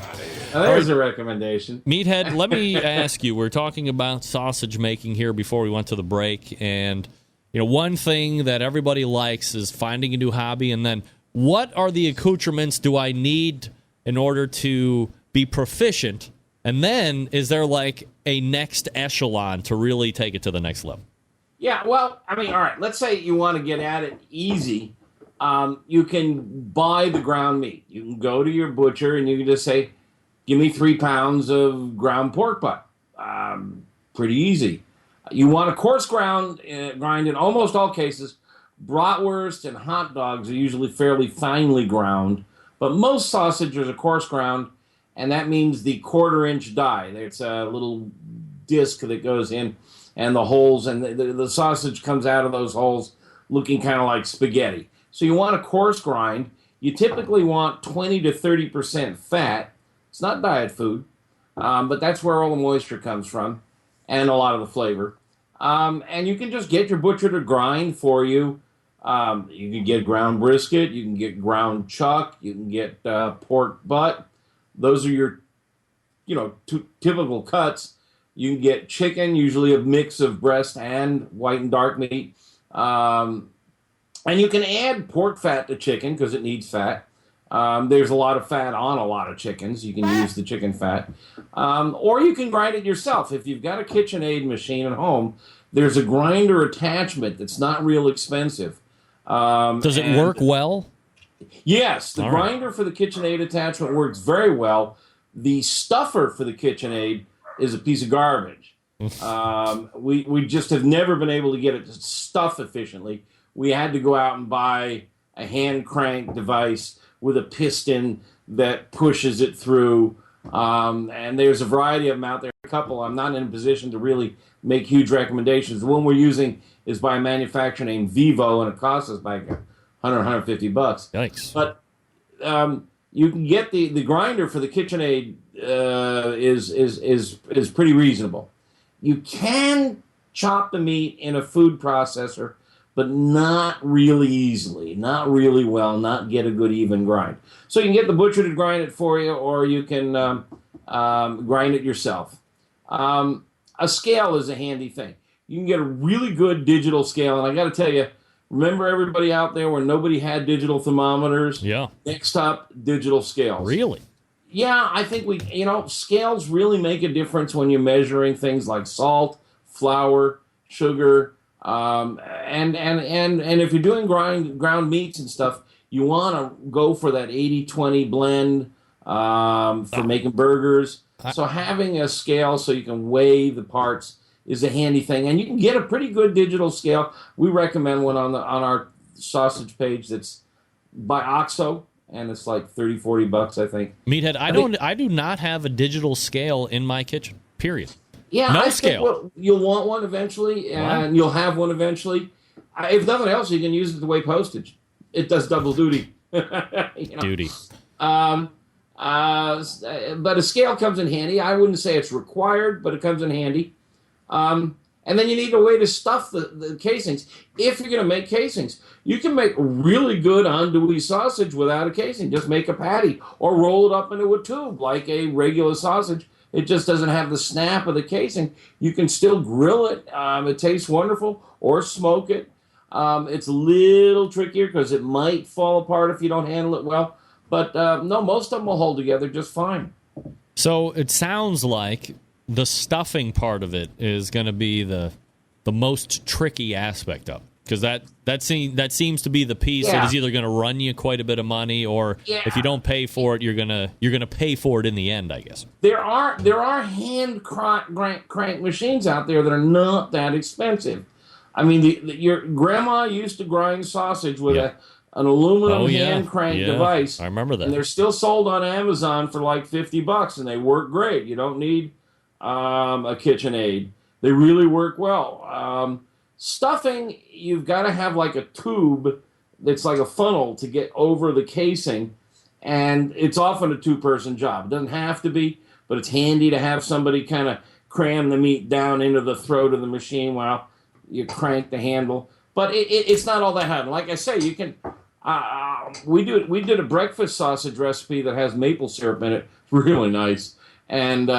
There's a recommendation. Meathead, let me ask you. We're talking about sausage making here before we went to the break, and one thing that everybody likes is finding a new hobby. And then, what are the accoutrements do I need in order to be proficient? And then, is there like a next echelon to really take it to the next level? Yeah, well, I mean, all right, let's say you want to get at it easy. You can buy the ground meat. You can go to your butcher and you can just say, give me 3 pounds of ground pork butt. Pretty easy. You want a coarse grind in almost all cases. Bratwurst and hot dogs are usually fairly finely ground. But most sausages are coarse ground, and that means the 1/4-inch die. It's a little disc that goes in, and the holes, and the sausage comes out of those holes looking kind of like spaghetti. So you want a coarse grind. You typically want 20 to 30% fat. It's not diet food, but that's where all the moisture comes from and a lot of the flavor. And you can just get your butcher to grind for you. You can get ground brisket. You can get ground chuck. You can get pork butt. Those are your, typical cuts. You can get chicken, usually a mix of breast and white and dark meat. And you can add pork fat to chicken because it needs fat. There's a lot of fat on a lot of chickens. You can use the chicken fat. Or you can grind it yourself. If you've got a KitchenAid machine at home, there's a grinder attachment that's not real expensive. Does it work well? Yes, the grinder for the KitchenAid attachment works very well. The stuffer for the KitchenAid is a piece of garbage. We just have never been able to get it to stuff efficiently. We had to go out and buy a hand crank device with a piston that pushes it through. And there's a variety of them out there. A couple, I'm not in a position to really make huge recommendations. The one we're using is by a manufacturer named Vivo, and it costs us like $100, $150. Yikes. But you can get the grinder for the KitchenAid is pretty reasonable. You can chop the meat in a food processor, but not really easily, not really well, not get a good even grind. So you can get the butcher to grind it for you, or you can grind it yourself. A scale is a handy thing. You can get a really good digital scale, and I got to tell you, remember everybody out there where nobody had digital thermometers? Yeah. Next up, digital scales. Really? Yeah, I think scales really make a difference when you're measuring things like salt, flour, sugar, and if you're doing ground meats and stuff, you want to go for that 80-20 blend for making burgers. So having a scale so you can weigh the parts is a handy thing, and you can get a pretty good digital scale. We recommend one on our sausage page that's by OXO, and it's like $30-$40, I think. Meathead, I do not have a digital scale in my kitchen. Period. Yeah, no I scale. Think, you'll want one eventually, and you'll have one eventually. If nothing else, you can use it to weigh postage. It does double duty. Duty. But a scale comes in handy. I wouldn't say it's required, but it comes in handy. And then you need a way to stuff the casings. If you're going to make casings, you can make really good andouille sausage without a casing. Just make a patty or roll it up into a tube like a regular sausage. It just doesn't have the snap of the casing. You can still grill it. It tastes wonderful, or smoke it. It's a little trickier because it might fall apart if you don't handle it well. But no, most of them will hold together just fine. So it sounds like the stuffing part of it is going to be the most tricky aspect of it, because that seems to be the piece that is either going to run you quite a bit of money, or if you don't pay for it, you're gonna pay for it in the end, I guess. There are hand crank machines out there that are not that expensive. I mean, your grandma used to grind sausage with an aluminum hand crank device. I remember that. And they're still sold on Amazon for like $50, and they work great. You don't need a KitchenAid. They really work well. Stuffing, you've got to have like a tube that's like a funnel to get over the casing, and it's often a two-person job. It doesn't have to be, but it's handy to have somebody kind of cram the meat down into the throat of the machine while you crank the handle. But it's not all that hard. Like I say, you can. We did a breakfast sausage recipe that has maple syrup in it. It's really nice, and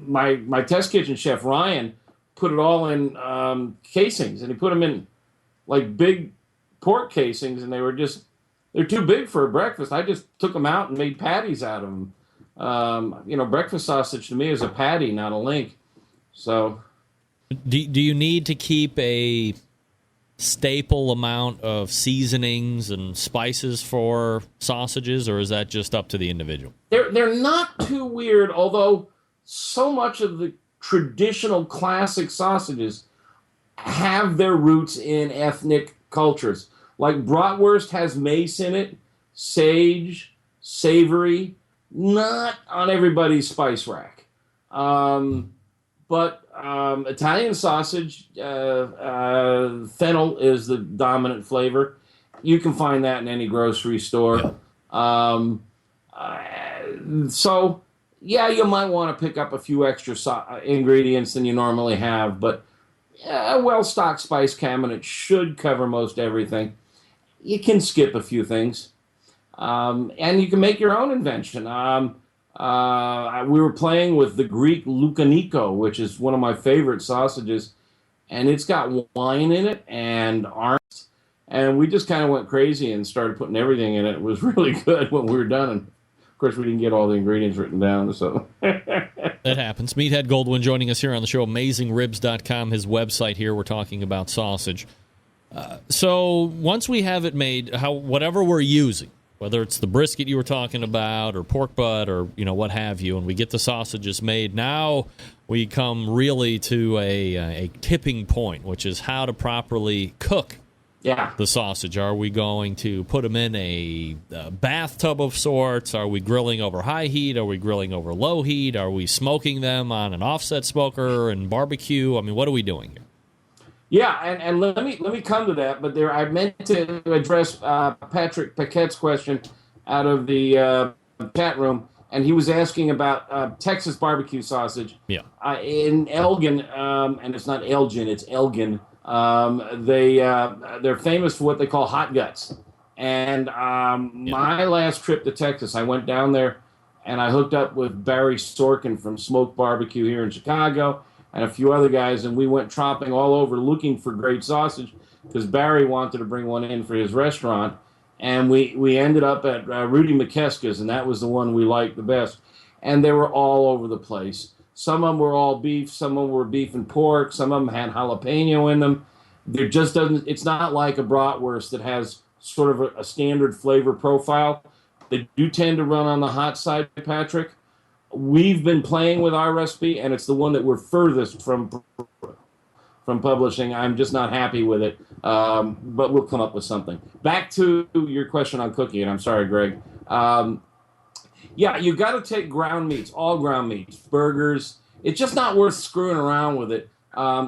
my test kitchen chef Ryan put it all in casings, and he put them in like big pork casings, and they're too big for a breakfast. I just took them out and made patties out of them. Breakfast sausage to me is a patty, not a link. So, do you need to keep a staple amount of seasonings and spices for sausages, or is that just up to the individual? They're not too weird, although so much of the traditional classic sausages have their roots in ethnic cultures. Like bratwurst has mace in it, sage, savory, not on everybody's spice rack. But Italian sausage, fennel is the dominant flavor. You can find that in any grocery store. Yeah. So, yeah, you might want to pick up a few extra ingredients than you normally have, but a well-stocked spice cabinet should cover most everything. You can skip a few things, and you can make your own invention. We were playing with the Greek Loukaniko, which is one of my favorite sausages, and it's got wine in it and orange. And we just kind of went crazy and started putting everything in it. It was really good when we were done. And of course, we didn't get all the ingredients written down. So that happens. Meathead Goldwyn joining us here on the show. AmazingRibs.com, his website here. We're talking about sausage. So once we have it made, whatever we're using, whether it's the brisket you were talking about or pork butt or what have you, and we get the sausages made, now we come really to a tipping point, which is how to properly cook the sausage. Are we going to put them in a bathtub of sorts? Are we grilling over high heat? Are we grilling over low heat? Are we smoking them on an offset smoker and barbecue? I mean, what are we doing here? Yeah, and let me come to that. But I meant to address Patrick Paquette's question out of the chat room, and he was asking about Texas barbecue sausage. Yeah. In Elgin, and it's not Elgin, it's Elgin. They're famous for what they call hot guts. And my last trip to Texas, I went down there and I hooked up with Barry Sorkin from Smoke Barbecue here in Chicago and a few other guys, and we went tromping all over looking for great sausage because Barry wanted to bring one in for his restaurant. And we ended up at Rudy McKeska's, and that was the one we liked the best. And they were all over the place. Some of them were all beef. Some of them were beef and pork. Some of them had jalapeno in them. There just doesn't. It's not like a bratwurst that has sort of a standard flavor profile. They do tend to run on the hot side, Patrick. We've been playing with our recipe, and it's the one that we're furthest from publishing. I'm just not happy with it, but we'll come up with something. Back to your question on cooking, and I'm sorry, Greg. Yeah, you got to take ground meats, all ground meats, burgers. It's just not worth screwing around with it.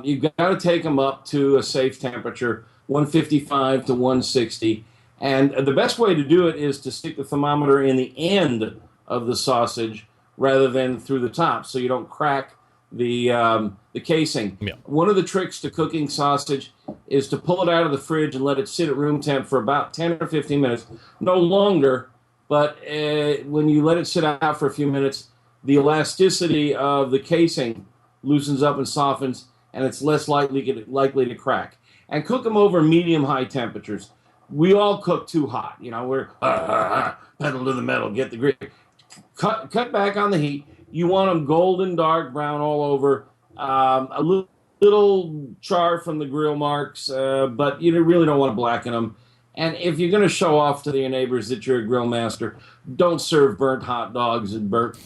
You've got to take them up to a safe temperature, 155 to 160. And the best way to do it is to stick the thermometer in the end of the sausage rather than through the top, so you don't crack the casing. Yeah. One of the tricks to cooking sausage is to pull it out of the fridge and let it sit at room temp for about 10 or 15 minutes, no longer. But when you let it sit out for a few minutes, the elasticity of the casing loosens up and softens, and it's less likely to crack. And cook them over medium-high temperatures. We all cook too hot. We're pedal to the metal, get the grit. Cut back on the heat. You want them golden, dark brown all over. A little char from the grill marks, but you really don't want to blacken them. And if you're going to show off to your neighbors that you're a grill master, don't serve burnt hot dogs and burnt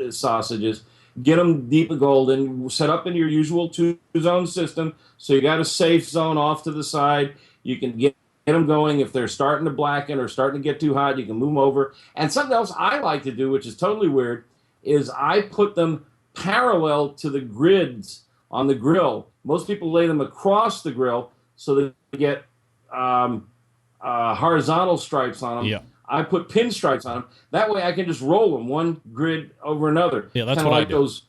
sausages. Get them deep and golden. Set up in your usual two-zone system. So you got a safe zone off to the side. You can get them going. If they're starting to blacken or starting to get too hot, you can move them over. And something else I like to do, which is totally weird, is I put them parallel to the grids on the grill. Most people lay them across the grill so that they get horizontal stripes on them. Yeah. I put pinstripes on them. That way I can just roll them one grid over another. Yeah, that's Kinda what like I do. Those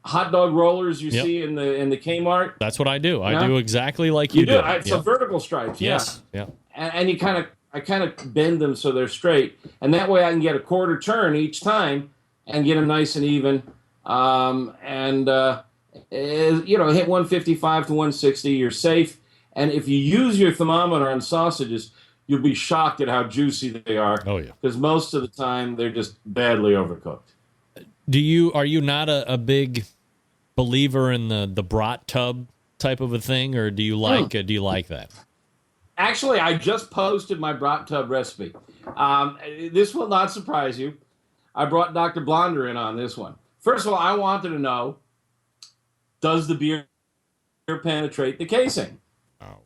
hot dog rollers you see in the Kmart. That's what I do. I Yeah. do exactly like you do. So vertical stripes. Yes. Yeah. And you I kind of bend them so they're straight, and that way I can get a quarter turn each time and get them nice and even. Hit 155 to 160. You're safe. And if you use your thermometer on sausages, you'll be shocked at how juicy they are. Oh, yeah. Because most of the time, they're just badly overcooked. Are you not a big believer in the brat tub type of a thing, or do you like that? Actually, I just posted my brat tub recipe. This will not surprise you. I brought Dr. Blonder in on this one. First of all, I wanted to know, does the beer penetrate the casing?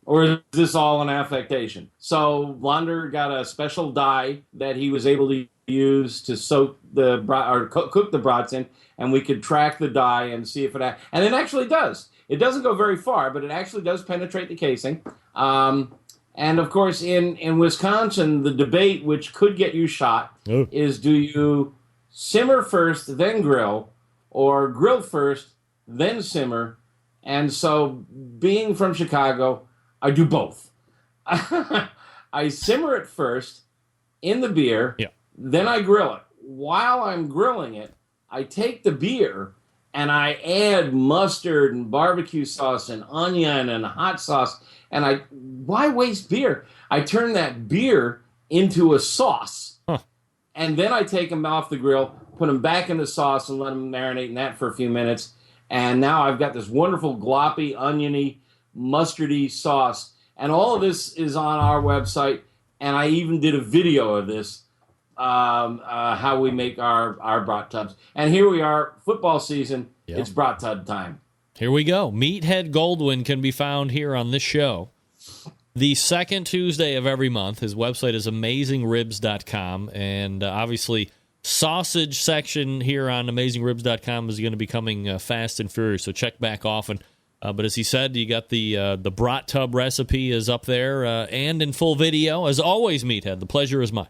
Or is this all an affectation? So Blonder got a special dye that he was able to use to soak cook the brats in, and we could track the dye and see if and it actually does. It doesn't go very far, but it actually does penetrate the casing. And of course, in Wisconsin, the debate, which could get you shot, is do you simmer first, then grill, or grill first, then simmer? And so, being from Chicago, I do both. I simmer it first in the beer, then I grill it. While I'm grilling it, I take the beer and I add mustard and barbecue sauce and onion and hot sauce. And why waste beer? I turn that beer into a sauce. And then I take them off the grill, put them back in the sauce, and let them marinate in that for a few minutes. And now I've got this wonderful gloppy, oniony, mustardy sauce. And all of this is on our website. And I even did a video of this, how we make our brat tubs. And here we are, football season. Yep. It's brat tub time. Here we go. Meathead Goldwyn can be found here on this show the second Tuesday of every month. His website is AmazingRibs.com. And obviously, sausage section here on AmazingRibs.com is going to be coming fast and furious, so check back often. But as he said, you got the brat tub recipe is up there and in full video. As always, Meathead, the pleasure is mine.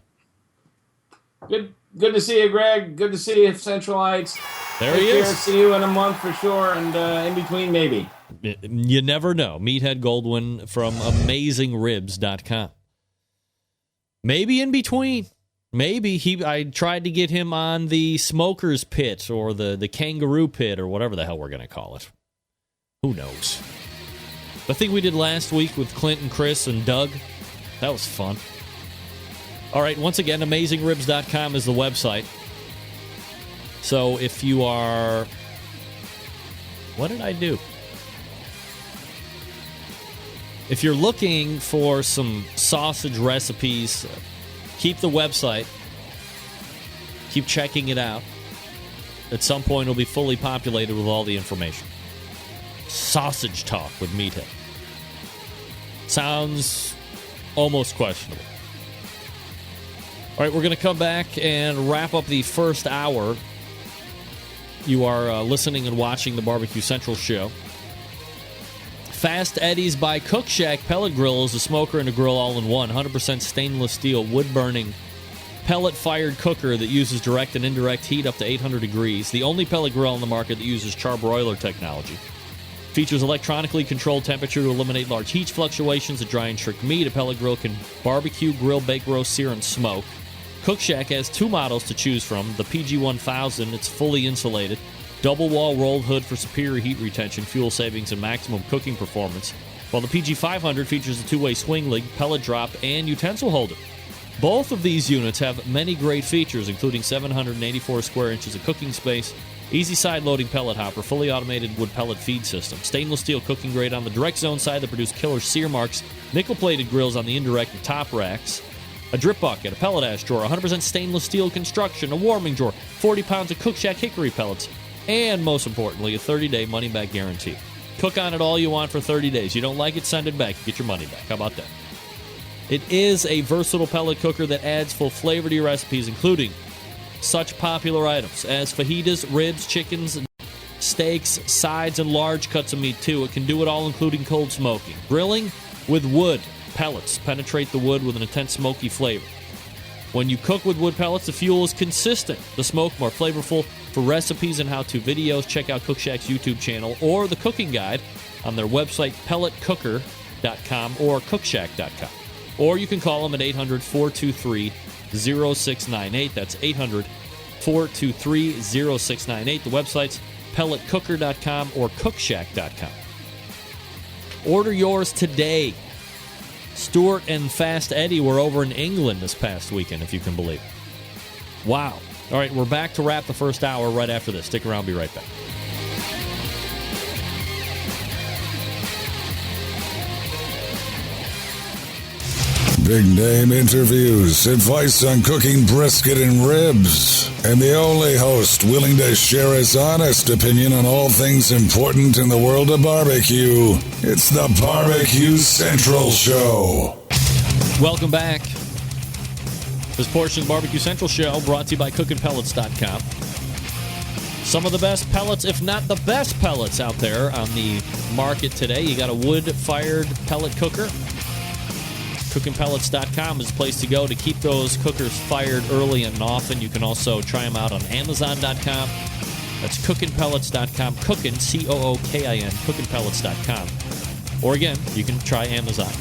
Good to see you, Greg. Good to see you, Centralites. There he is. See you in a month for sure, and in between, maybe. You never know. Meathead Goldwyn from AmazingRibs.com. Maybe in between. Maybe I tried to get him on the Smoker's Pit or the Kangaroo Pit or whatever the hell we're going to call it. Who knows? The thing we did last week with Clint and Chris and Doug, that was fun. All right, once again, AmazingRibs.com is the website. So if you are... What did I do? If you're looking for some sausage recipes, keep the website. Keep checking it out. At some point, it'll be fully populated with all the information. Sausage Talk with Meathead. Sounds almost questionable. All right, we're going to come back and wrap up the first hour. You are listening and watching the Barbecue Central show. Fast Eddie's by Cook Shack Pellet Grill is a smoker and a grill all in one. 100% stainless steel, wood-burning, pellet-fired cooker that uses direct and indirect heat up to 800 degrees. The only pellet grill on the market that uses charbroiler technology. Features electronically controlled temperature to eliminate large heat fluctuations that dry and shrink meat. A pellet grill can barbecue, grill, bake, roast, sear, and smoke. Cook Shack has two models to choose from. The PG-1000, it's fully insulated. Double-wall rolled hood for superior heat retention, fuel savings, and maximum cooking performance. While the PG-500 features a two-way swing lid, pellet drop, and utensil holder. Both of these units have many great features, including 784 square inches of cooking space, easy side-loading pellet hopper, fully automated wood pellet feed system, stainless steel cooking grate on the direct zone side that produce killer sear marks, nickel-plated grills on the indirect and top racks, a drip bucket, a pellet ash drawer, 100% stainless steel construction, a warming drawer, 40 pounds of Cook Shack hickory pellets, and most importantly, a 30-day money-back guarantee. Cook on it all you want for 30 days. You don't like it, send it back. You get your money back. How about that? It is a versatile pellet cooker that adds full flavor to your recipes, including such popular items as fajitas, ribs, chickens, steaks, sides, and large cuts of meat, too. It can do it all, including cold smoking. Grilling with wood pellets penetrate the wood with an intense smoky flavor. When you cook with wood pellets, the fuel is consistent, the smoke more flavorful. For recipes and how-to videos, check out Cook Shack's YouTube channel or the cooking guide on their website, pelletcooker.com or cookshack.com. Or you can call them at 800-423-0698. That's 800-423-0698. The website's pelletcooker.com or cookshack.com. Order yours today. Stuart and Fast Eddie were over in England this past weekend, if you can believe it. Wow. All right, we're back to wrap the first hour right after this. Stick around, be right back. Big name interviews, advice on cooking brisket and ribs, and the only host willing to share his honest opinion on all things important in the world of barbecue. It's the Barbecue Central Show. Welcome back. This portion of the Barbecue Central Show brought to you by CookinPellets.com. Some of the best pellets, if not the best pellets out there on the market today. You got a wood-fired pellet cooker. CookinPellets.com is the place to go to keep those cookers fired early and often. You can also try them out on Amazon.com. That's CookinPellets.com. Cookin, C-O-O-K-I-N, CookinPellets.com. Or again, you can try Amazon.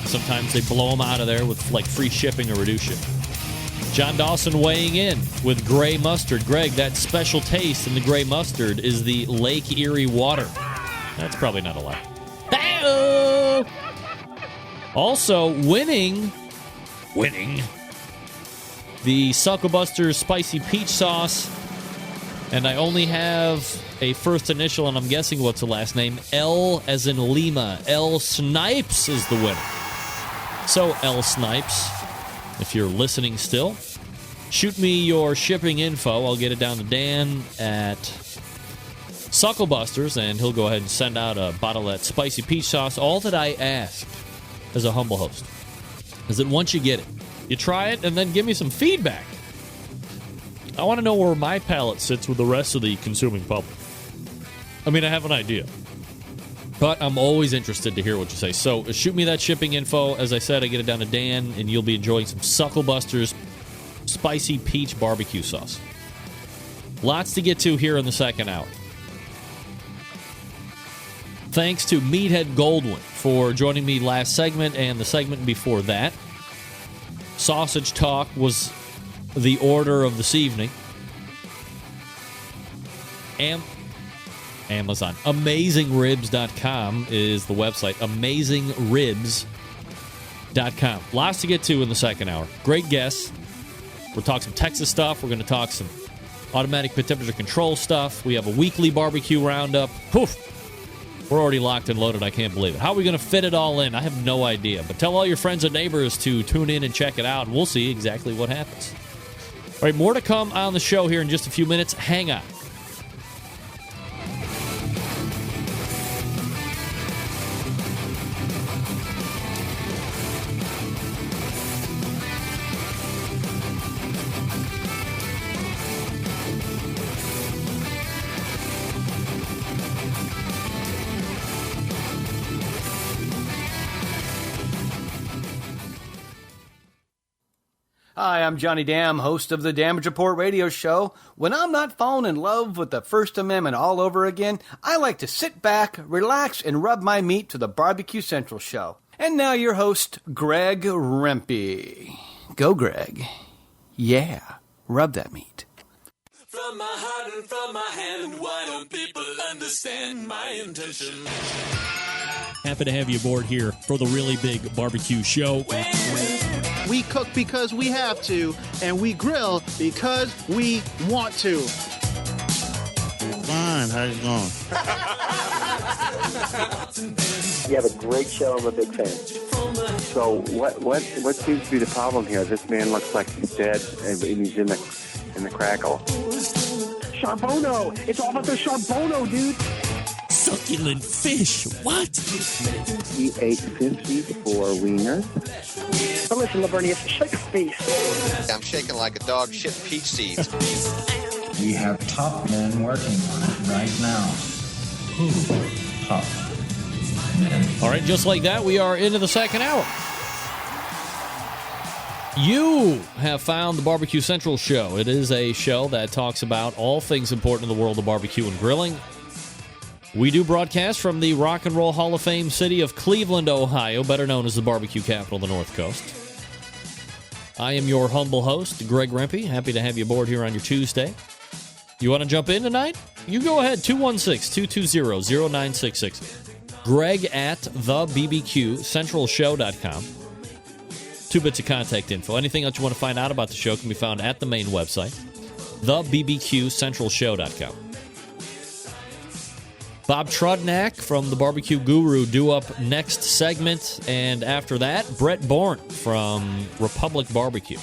Sometimes they blow them out of there with like free shipping or reduced shipping. John Dawson weighing in with gray mustard. Greg, that special taste in the gray mustard is the Lake Erie water. That's probably not allowed. Hey-oh! Also, winning the Suckle Busters Spicy Peach Sauce. And I only have a first initial, and I'm guessing what's the last name. L as in Lima. L Snipes is the winner. So, L Snipes, if you're listening still, shoot me your shipping info. I'll get it down to Dan at Suckle Busters, and he'll go ahead and send out a bottle of that Spicy Peach Sauce. All that I ask as a humble host is that once you get it, you try it, and then give me some feedback. I want to know where my palate sits with the rest of the consuming public. I mean, I have an idea, but I'm always interested to hear what you say. So shoot me that shipping info. As I said, I get it down to Dan, and you'll be enjoying some Suckle Busters Spicy Peach Barbecue Sauce. Lots to get to here in the second hour. Thanks to Meathead Goldwyn for joining me last segment and the segment before that. Sausage Talk was the order of this evening. Amazon. AmazingRibs.com is the website. AmazingRibs.com. Lots to get to in the second hour. Great guests. We'll talk some Texas stuff. We're going to talk some automatic temperature control stuff. We have a weekly barbecue roundup. Poof. We're already locked and loaded. I can't believe it. How are we going to fit it all in? I have no idea. But tell all your friends and neighbors to tune in and check it out, and we'll see exactly what happens. All right, more to come on the show here in just a few minutes. Hang on. Hi, I'm Johnny Dam, host of the Damage Report radio show. When I'm not falling in love with the First Amendment all over again, I like to sit back, relax, and rub my meat to the Barbecue Central show. And now your host, Greg Rempe. Go, Greg. Yeah, rub that meat. From my heart and from my hand, why don't people understand my intention? Happy to have you aboard here for the really big barbecue show. We cook because we have to, and we grill because we want to. Fine, how's it going? You have a great show. I'm a big fan. So what seems to be the problem here? This man looks like he's dead, and he's in the crackle. Charbono! It's all about the Charbono, dude! Succulent fish. What? He ate 54 wieners. But listen, Lavernius, shut your face. I'm shaking like a dog shit peach seeds. We have top men working on it right now. Top men. All right, just like that, we are into the second hour. You have found the Barbecue Central show. It is a show that talks about all things important in the world of barbecue and grilling. We do broadcast from the Rock and Roll Hall of Fame city of Cleveland, Ohio, better known as the barbecue capital of the North Coast. I am your humble host, Greg Rempe. Happy to have you aboard here on your Tuesday. You want to jump in tonight? You go ahead, 216-220-0966. Greg at thebbqcentralshow.com. 2 bits of contact info. Anything else you want to find out about the show can be found at the main website, thebbqcentralshow.com. Bob Trudnak from the Barbecue Guru due up next segment. And after that, Brett Bourne from Republic Barbecue.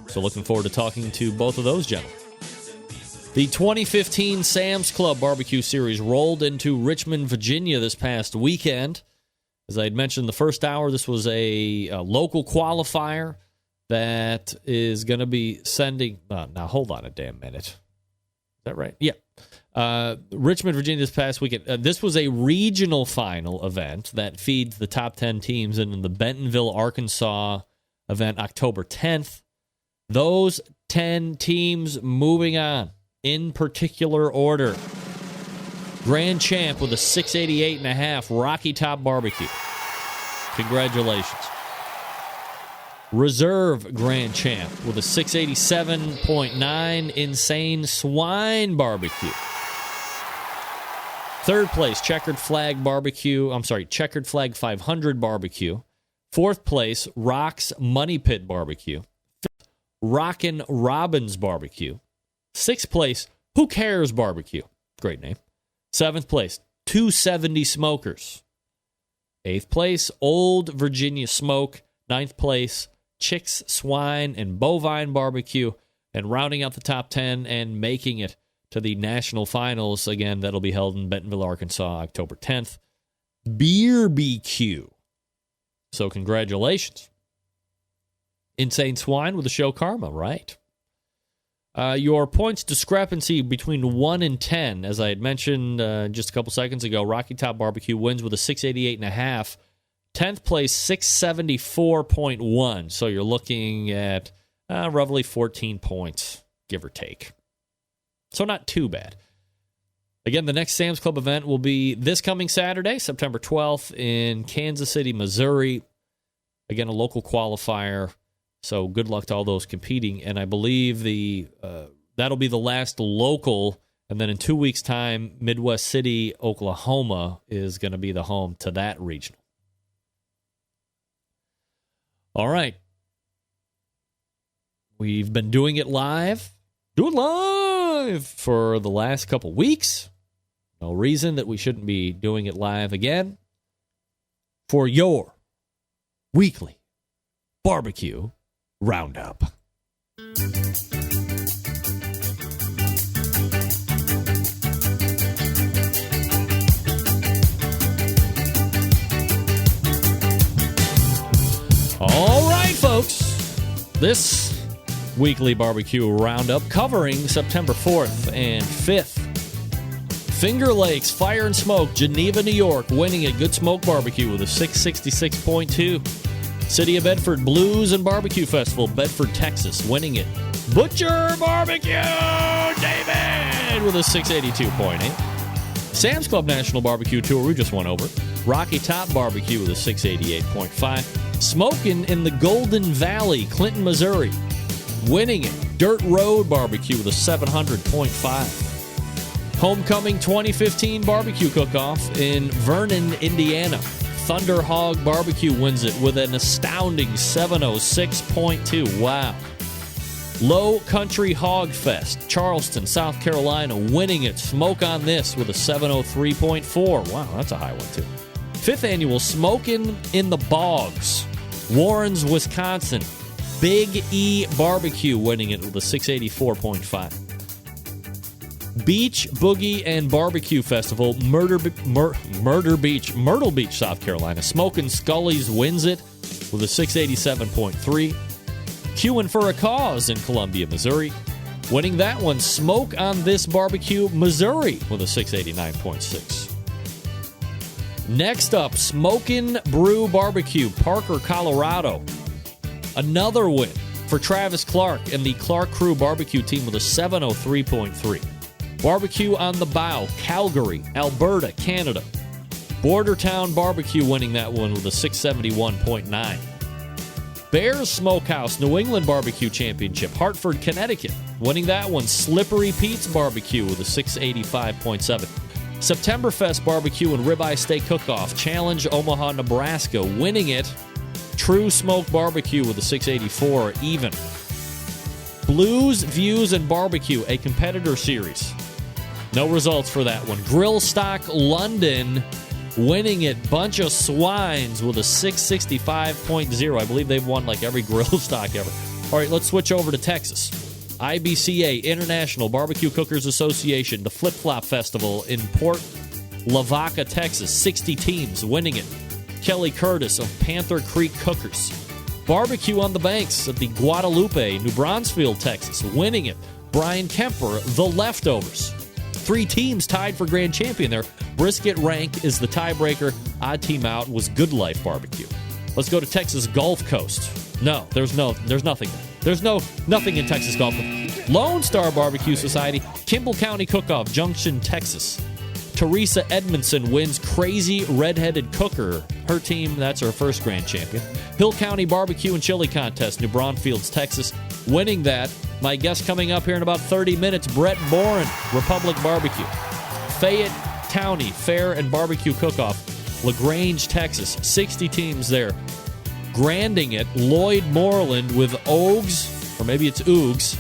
So looking forward to talking to both of those gentlemen. The 2015 Sam's Club Barbecue Series rolled into Richmond, Virginia this past weekend. As I had mentioned the first hour, this was a local qualifier that is going to be sending... now, hold on a damn minute. Is that right? Yeah. Richmond, Virginia this past weekend. This was a regional final event that feeds the top 10 teams in the Bentonville, Arkansas event October 10th. Those 10 teams moving on in particular order. Grand champ with a 688.5 Rocky Top Barbecue. Congratulations. Reserve grand champ with a 687.9 Insane Swine Barbecue. Third place, Checkered Flag 500 Barbecue. Fourth place, Rock's Money Pit Barbecue. Fifth, Rockin' Robbins Barbecue. Sixth place, Who Cares Barbecue. Great name. Seventh place, 270 Smokers. Eighth place, Old Virginia Smoke. Ninth place, Chicks, Swine, and Bovine Barbecue. And rounding out the top 10 and making it to the national finals, again, that'll be held in Bentonville, Arkansas, October 10th. Beer BQ. So congratulations. Insane Swine with the show karma, right? Your points discrepancy between 1 and 10, as I had mentioned just a couple seconds ago, Rocky Top Barbecue wins with a 688.5. 10th place, 674.1. So you're looking at roughly 14 points, give or take. So not too bad. Again, the next Sam's Club event will be this coming Saturday, September 12th, in Kansas City, Missouri. Again, a local qualifier. So good luck to all those competing. And I believe that'll be the last local. And then in 2 weeks' time, Midwest City, Oklahoma is going to be the home to that regional. All right. We've been doing it live. Do it live for the last couple weeks. No reason that we shouldn't be doing it live again for your weekly barbecue roundup. All right, folks. This weekly barbecue roundup covering September 4th and 5th. Finger Lakes Fire and Smoke, Geneva, New York, winning at Good Smoke Barbecue with a 666.2. City of Bedford Blues and Barbecue Festival, Bedford, Texas, winning it. Butcher Barbecue, David, with a 682.8. Sam's Club National Barbecue Tour, we just went over. Rocky Top Barbecue with a 688.5. Smoking in the Golden Valley, Clinton, Missouri, winning it. Dirt Road Barbecue with a 700.5. Homecoming 2015 Barbecue Cook-Off in Vernon, Indiana. Thunder Hog Barbecue wins it with an astounding 706.2. Wow. Low Country Hog Fest, Charleston, South Carolina, winning it. Smoke on This with a 703.4. Wow, that's a high one, too. 5th Annual Smokin' in the Bogs, Warrens, Wisconsin. Big E Barbecue winning it with a 684.5. Beach Boogie and Barbecue Festival, Myrtle Beach, South Carolina. Smokin' Scully's wins it with a 687.3. Queuing for a Cause in Columbia, Missouri. Winning that one, Smoke on This Barbecue, Missouri, with a 689.6. Next up, Smokin' Brew Barbecue, Parker, Colorado. Another win for Travis Clark and the Clark Crew Barbecue team with a 703.3. Barbecue on the Bow, Calgary, Alberta, Canada. Bordertown Barbecue winning that one with a 671.9. Bears Smokehouse, New England Barbecue Championship, Hartford, Connecticut. Winning that one, Slippery Pete's Barbecue with a 685.7. Septemberfest Barbecue and Ribeye Steak Cook-Off, Challenge, Omaha, Nebraska. Winning it, True Smoke Barbecue with a 684 even. Blues, Views, and Barbecue, a competitor series. No results for that one. Grill Stock London winning it. Bunch of swines with a 665.0. I believe they've won like every grill stock ever. All right, let's switch over to Texas. IBCA, International Barbecue Cookers Association, the Flip Flop Festival in Port Lavaca, Texas. 60 teams winning it. Kelly Curtis of Panther Creek Cookers. Barbecue on the Banks of the Guadalupe, New Braunfels, Texas, winning it. Brian Kemper, The Leftovers. 3 teams tied for grand champion there. Brisket Rank is the tiebreaker. Odd team out was Good Life Barbecue. Let's go to Texas Gulf Coast. No, there's nothing. There's nothing in Texas Gulf Coast. Lone Star Barbecue Society, Kimball County Cook-Off, Junction, Texas. Teresa Edmondson wins Crazy Redheaded Cooker. Her team, that's her first grand champion. Hill County Barbecue and Chili Contest, New Braunfels, Texas. Winning that, my guest coming up here in about 30 minutes, Brett Boren, Republic Barbecue. Fayette County Fair and Barbecue Cook-Off, LaGrange, Texas. 60 teams there. Granding it, Lloyd Moreland with Ogues, or maybe it's Oogs.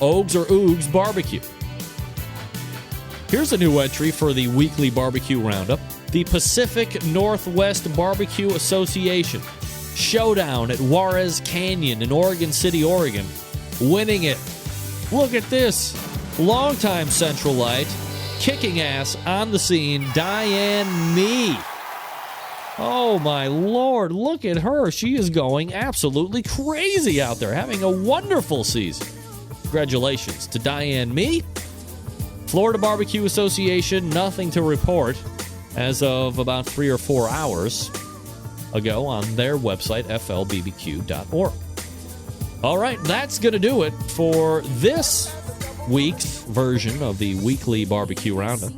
Ogues or Oogs Barbecue. Here's a new entry for the weekly barbecue roundup. The Pacific Northwest Barbecue Association. Showdown at Juarez Canyon in Oregon City, Oregon. Winning it. Look at this. Longtime Centralite, kicking ass on the scene, Diane Mee. Oh, my Lord. Look at her. She is going absolutely crazy out there, having a wonderful season. Congratulations to Diane Mee. Florida Barbecue Association, nothing to report as of about 3 or 4 hours ago on their website, flbbq.org. All right, that's going to do it for this week's version of the Weekly Barbecue Roundup.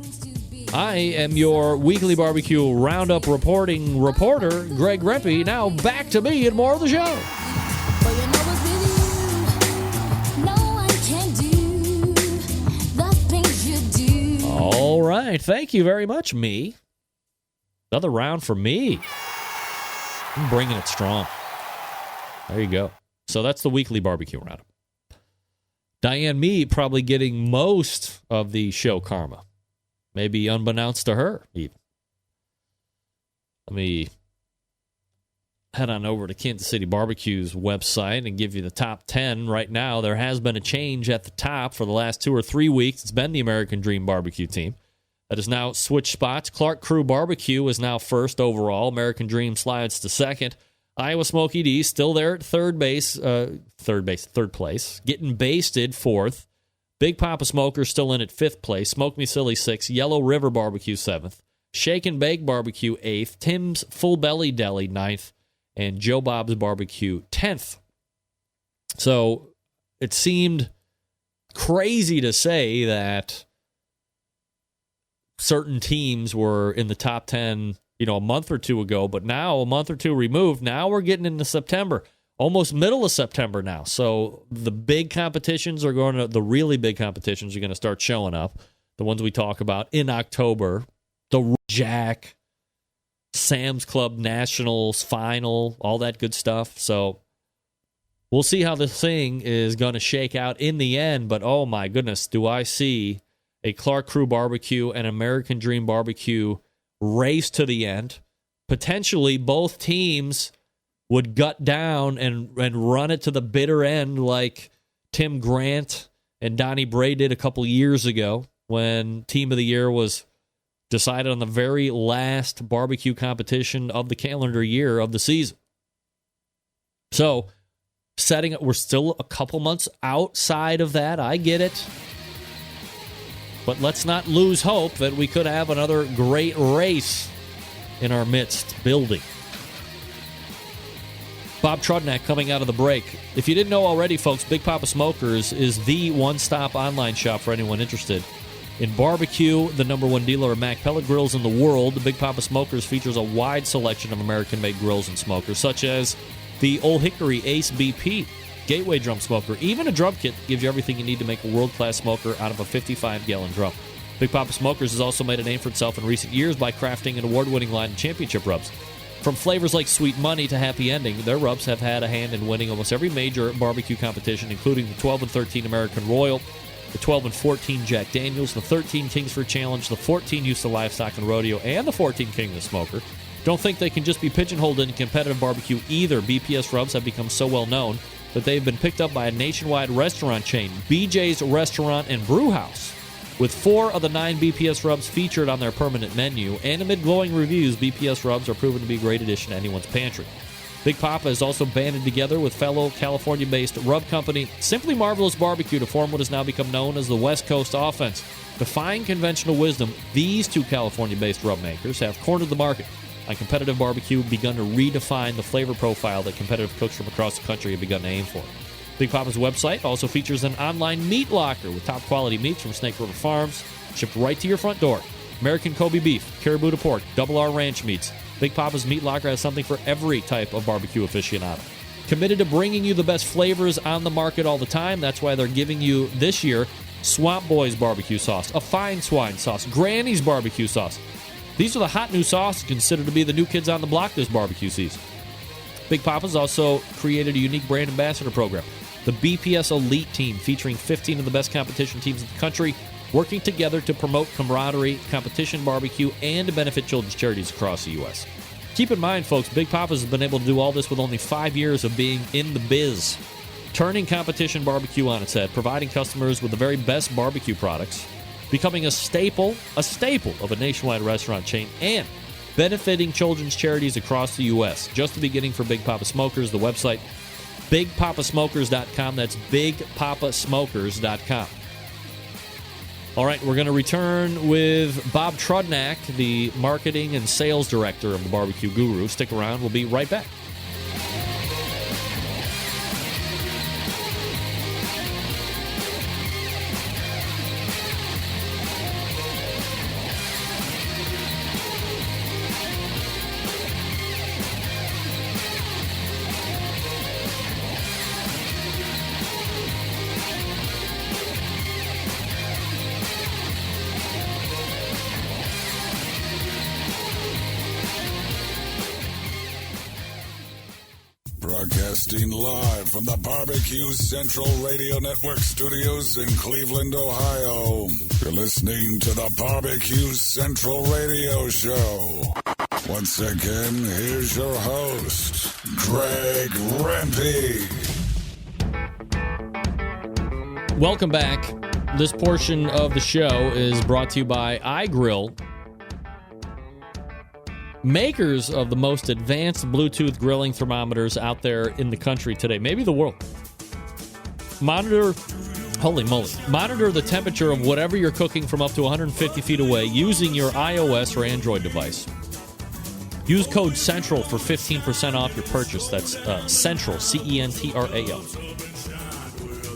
I am your Weekly Barbecue Roundup reporter, Greg Rempe. Now back to me and more of the show. All right. Thank you very much, me. Another round for me. I'm bringing it strong. There you go. So that's the Weekly Barbecue Roundup. Diane Mee probably getting most of the show karma. Maybe unbeknownst to her, even. Let me head on over to Kansas City Barbecue's website and give you the top 10 right now. There has been a change at the top for the last 2 or 3 weeks. It's been the American Dream Barbecue team that has now switched spots. Clark Crew Barbecue is now first overall. American Dream slides to second. Iowa Smokey D still there at third place, getting basted fourth. Big Papa Smoker still in at fifth place. Smoke Me Silly sixth. Yellow River Barbecue seventh. Shake and Bake Barbecue eighth. Tim's Full Belly Deli ninth. And Joe Bob's Barbecue 10th. So it seemed crazy to say that certain teams were in the top 10, a month or two ago, but now, a month or two removed, now we're getting into September, almost middle of September now. So the big competitions are the really big competitions are going to start showing up. The ones we talk about in October, the Jack, Sam's Club Nationals final, all that good stuff. So we'll see how this thing is going to shake out in the end. But oh my goodness, do I see a Clark Crew Barbecue and American Dream Barbecue race to the end. Potentially both teams would gut down and run it to the bitter end like Tim Grant and Donnie Bray did a couple years ago when Team of the Year was decided on the very last barbecue competition of the calendar year of the season. So, we're still a couple months outside of that. I get it. But let's not lose hope that we could have another great race in our midst building. Bob Trudnak coming out of the break. If you didn't know already, folks, Big Papa Smokers is the one-stop online shop for anyone interested in barbecue, the number one dealer of Mac pellet grills in the world. The Big Papa Smokers features a wide selection of American-made grills and smokers, such as the Old Hickory Ace BP, Gateway Drum Smoker. Even a drum kit gives you everything you need to make a world-class smoker out of a 55-gallon drum. Big Papa Smokers has also made a name for itself in recent years by crafting an award-winning line of championship rubs. From flavors like Sweet Money to Happy Ending, their rubs have had a hand in winning almost every major barbecue competition, including the 12 and 13 American Royal, the 12 and 14 Jack Daniels, the 13 Kingsford Challenge, the 14 Houston Livestock and Rodeo, and the 14 King of the Smoker. Don't think they can just be pigeonholed into competitive barbecue either. BPS rubs have become so well known that they've been picked up by a nationwide restaurant chain, BJ's Restaurant and Brew House. With 4 of the 9 BPS rubs featured on their permanent menu, and amid glowing reviews, BPS rubs are proven to be a great addition to anyone's pantry. Big Papa has also banded together with fellow California-based rub company Simply Marvelous Barbecue to form what has now become known as the West Coast Offense. Defying conventional wisdom, these 2 California-based rub makers have cornered the market on competitive barbecue, begun to redefine the flavor profile that competitive cooks from across the country have begun to aim for. Big Papa's website also features an online meat locker with top-quality meats from Snake River Farms, shipped right to your front door. American Kobe beef, caribou to pork, Double R ranch meats. Big Papa's Meat Locker has something for every type of barbecue aficionado. Committed to bringing you the best flavors on the market all the time. That's why they're giving you, this year, Swamp Boys barbecue sauce, a fine swine sauce, Granny's barbecue sauce. These are the hot new sauces considered to be the new kids on the block this barbecue season. Big Papa's also created a unique brand ambassador program, the BPS Elite Team, featuring 15 of the best competition teams in the country, working together to promote camaraderie, competition barbecue, and to benefit children's charities across the U.S. Keep in mind, folks, Big Papa's has been able to do all this with only 5 years of being in the biz, turning competition barbecue on its head, providing customers with the very best barbecue products, becoming a staple of a nationwide restaurant chain, and benefiting children's charities across the U.S. Just the beginning for Big Papa Smokers. The website, BigPapaSmokers.com. That's BigPapaSmokers.com. All right, we're going to return with Bob Trudnak, the marketing and sales director of the Barbecue Guru. Stick around. We'll be right back. Broadcasting live from the Barbecue Central Radio Network studios in Cleveland, Ohio. You're listening to the Barbecue Central Radio Show. Once again, here's your host, Greg Rempe. Welcome back. This portion of the show is brought to you by iGrill, makers of the most advanced Bluetooth grilling thermometers out there in the country today, maybe the world. Monitor the temperature of whatever you're cooking from up to 150 feet away using your iOS or Android device. Use code CENTRAL for 15% off your purchase. That's CENTRAL, CENTRAL,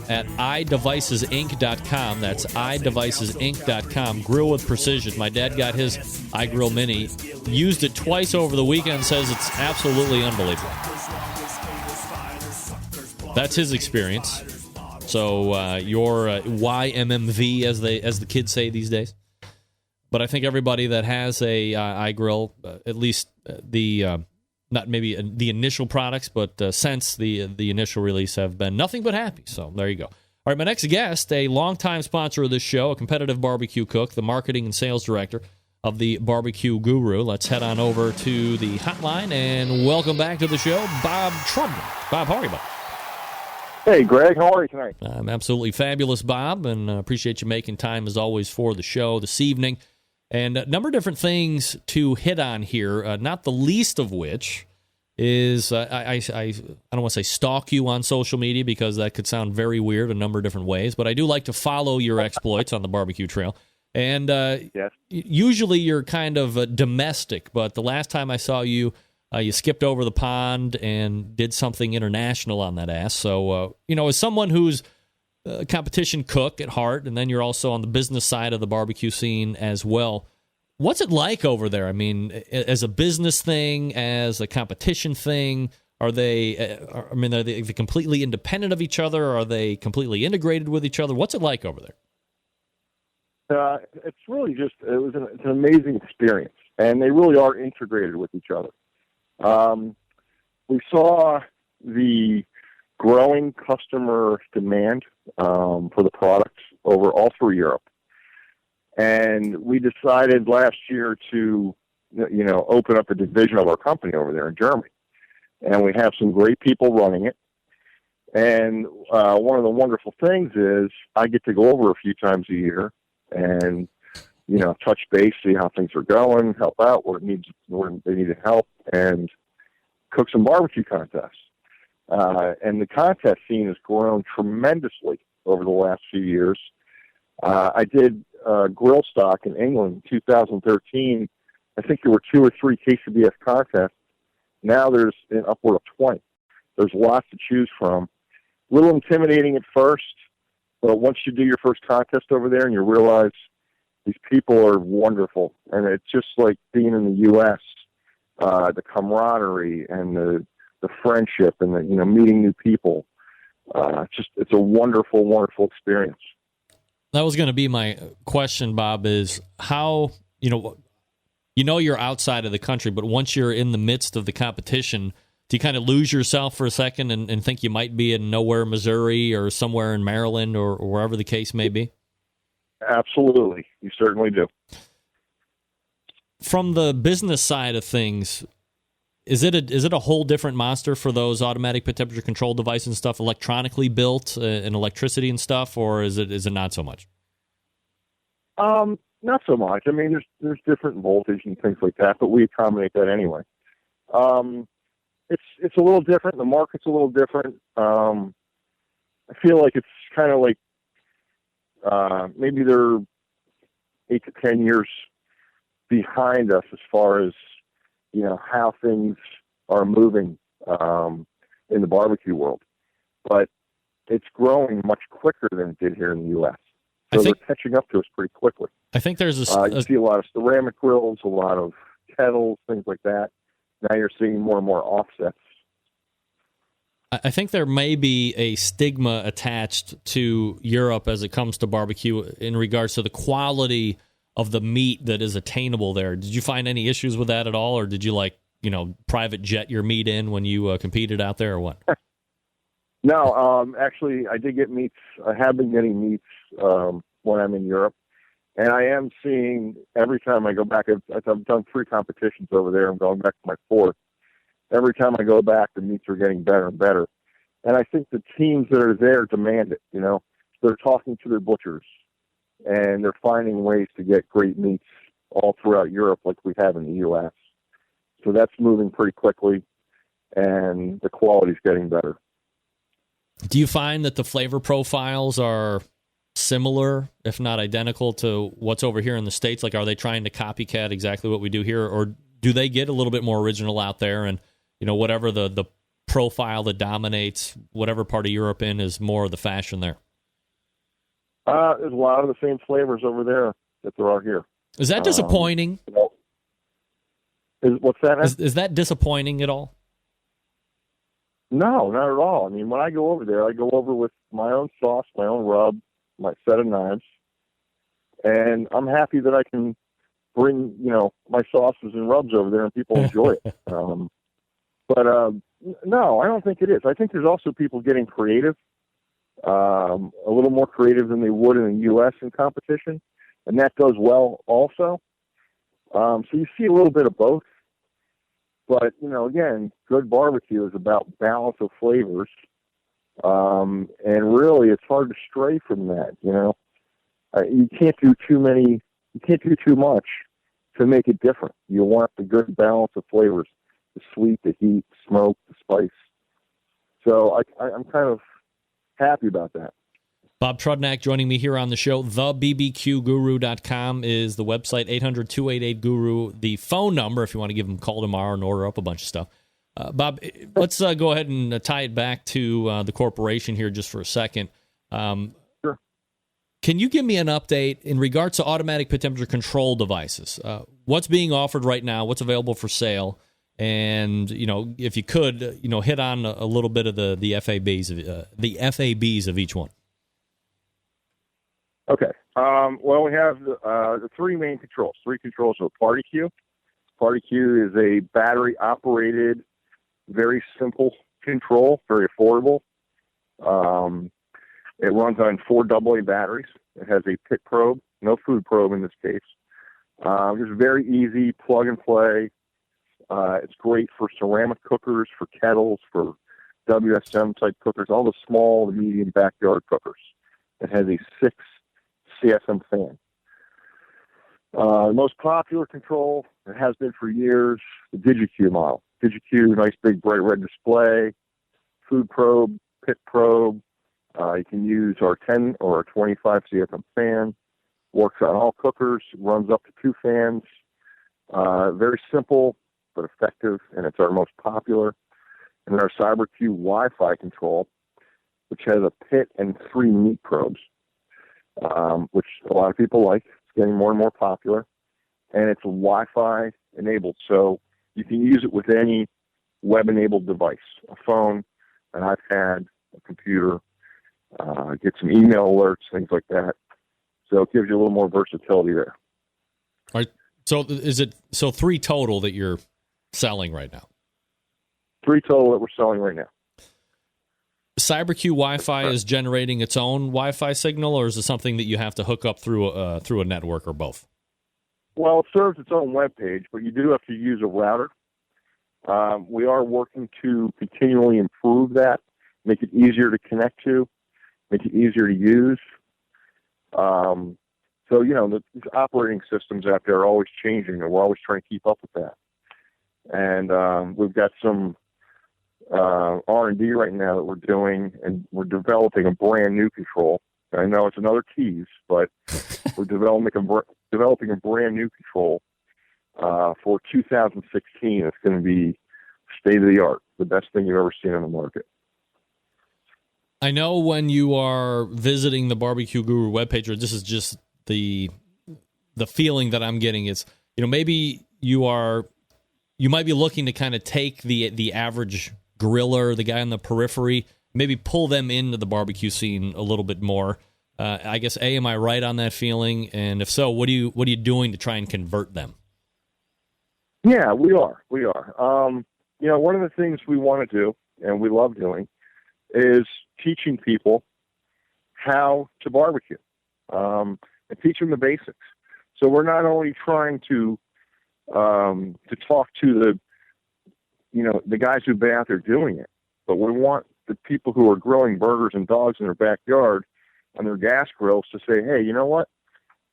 at iDevicesinc.com. That's iDevicesinc.com. Grill with precision. My dad got his iGrill Mini. Used it twice over the weekend. Says it's absolutely unbelievable. That's his experience. So your YMMV, as the kids say these days. But I think everybody that has a iGrill, at least not maybe the initial products, but since the initial release, have been nothing but happy. So there you go. All right, my next guest, a longtime sponsor of this show, a competitive barbecue cook, the marketing and sales director of the Barbecue Guru. Let's head on over to the hotline and welcome back to the show, Bob Trudnak. Bob, how are you, Bob? Hey, Greg. How are you tonight? I'm absolutely fabulous, Bob, and appreciate you making time, as always, for the show this evening. And a number of different things to hit on here, not the least of which is I don't want to say stalk you on social media because that could sound very weird a number of different ways, but I do like to follow your exploits on the barbecue trail. And yes. Usually you're kind of domestic, but the last time I saw you, you skipped over the pond and did something international on that ass. So, as someone who's a competition cook at heart, and then you're also on the business side of the barbecue scene as well, what's it like over there? I mean, as a business thing, as a competition thing, are they completely independent of each other? Are they completely integrated with each other? What's it like over there? It's really it's an amazing experience, and they really are integrated with each other. We saw the growing customer demand for the products all through Europe. And we decided last year to, open up a division of our company over there in Germany. And we have some great people running it. And one of the wonderful things is I get to go over a few times a year and, touch base, see how things are going, help out where they need help, and cook some barbecue contests. And the contest scene has grown tremendously over the last few years. I did Grill Stock in England in 2013. I think there were 2 or 3 KCBS contests. Now there's an upward of 20. There's lots to choose from. A little intimidating at first, but once you do your first contest over there and you realize these people are wonderful, and it's just like being in the U.S., the camaraderie and the friendship and meeting new people. It's a wonderful, wonderful experience. That was going to be my question, Bob, is how, you're outside of the country, but once you're in the midst of the competition, do you kind of lose yourself for a second and think you might be in nowhere, Missouri, or somewhere in Maryland, or wherever the case may be? Absolutely. You certainly do. From the business side of things, is it a whole different monster for those automatic pit temperature control devices and stuff, electronically built and electricity and stuff, or is it not so much? Not so much. I mean, there's different voltage and things like that, but we accommodate that anyway. It's a little different. The market's a little different. I feel like it's kind of like maybe they're 8 to 10 years behind us as far as how things are moving in the barbecue world, but it's growing much quicker than it did here in the U.S. So they're catching up to us pretty quickly. I think there's you see a lot of ceramic grills, a lot of kettles, things like that. Now you're seeing more and more offsets. I think there may be a stigma attached to Europe as it comes to barbecue in regards to the quality of the meat that is attainable there. Did you find any issues with that at all, or did you private jet your meat in when you competed out there, or what? No, actually, I did get meats. I have been getting meats when I'm in Europe, and I am seeing every time I go back. I've done 3 competitions over there. I'm going back to my 4th. Every time I go back, the meats are getting better and better. And I think the teams that are there demand it. They're talking to their butchers, and they're finding ways to get great meats all throughout Europe like we have in the U.S. So that's moving pretty quickly, and the quality's getting better. Do you find that the flavor profiles are similar, if not identical, to what's over here in the States? Like, are they trying to copycat exactly what we do here, or do they get a little bit more original out there, and whatever the profile that dominates whatever part of Europe is more of the fashion there? There's a lot of the same flavors over there that there are here. Is that disappointing? What's that? Is that disappointing at all? No, not at all. I mean, when I go over there, I go over with my own sauce, my own rub, my set of knives, and I'm happy that I can bring, my sauces and rubs over there and people enjoy it. But no, I don't think it is. I think there's also people getting creative, a little more creative than they would in the U.S. in competition, and that does well also. So you see a little bit of both. But, again, good barbecue is about balance of flavors. And really, it's hard to stray from that, You can't do too much to make it different. You want the good balance of flavors, the sweet, the heat, the smoke, the spice. So I'm kind of happy about that. Bob Trudnak joining me here on the show. TheBBQGuru.com is the website, 800-288-GURU, the phone number if you want to give them a call tomorrow and order up a bunch of stuff. Bob, let's go ahead and tie it back to the corporation here just for a second. Sure. Can you give me an update in regards to automatic pit temperature control devices? What's being offered right now? What's available for sale? And, if you could, hit on a little bit of the FABs of each one. Okay. Well, we have the 3 main controls. 3 controls are Party Q. Party Q is a battery-operated, very simple control, very affordable. It runs on 4 AA batteries. It has a pit probe, no food probe in this case. It's very easy, plug and play. It's great for ceramic cookers, for kettles, for WSM type cookers, all the small and medium backyard cookers. It has a 6 CFM fan. The most popular control, it has been for years, the DigiQ model. DigiQ, nice big bright red display, food probe, pit probe. You can use our 10 or our 25 CFM fan. Works on all cookers, runs up to 2 fans. Very simple but effective, and it's our most popular. And then our CyberQ Wi-Fi control, which has a pit and 3 meat probes, which a lot of people like. It's getting more and more popular. And it's Wi-Fi enabled, so you can use it with any web-enabled device, a phone, an iPad, a computer, get some email alerts, things like that. So it gives you a little more versatility there. All right. So is it 3 total that you're selling right now? 3 total that we're selling right now. CyberQ Wi-Fi is generating its own Wi-Fi signal, or is it something that you have to hook up through a network, or both? Well, it serves its own web page, but you do have to use a router. We are working to continually improve that, make it easier to connect to, make it easier to use. So, these operating systems out there are always changing, and we're always trying to keep up with that. And we've got some R&D right now that we're doing, and we're developing a brand new control. I know it's another keys, but we're developing a brand new control for 2016. It's going to be state of the art, the best thing you've ever seen on the market. I know when you are visiting the Barbecue Guru webpage, or this is just the feeling that I'm getting is, maybe you might be looking to kind of take the average griller, the guy on the periphery, maybe pull them into the barbecue scene a little bit more. I guess, am I right on that feeling? And if so, what are you doing to try and convert them? Yeah, we are. One of the things we want to do, and we love doing, is teaching people how to barbecue, and teach them the basics. So we're not only trying to talk to the guys who've been out there doing it, but we want the people who are grilling burgers and dogs in their backyard on their gas grills to say, hey, you know what?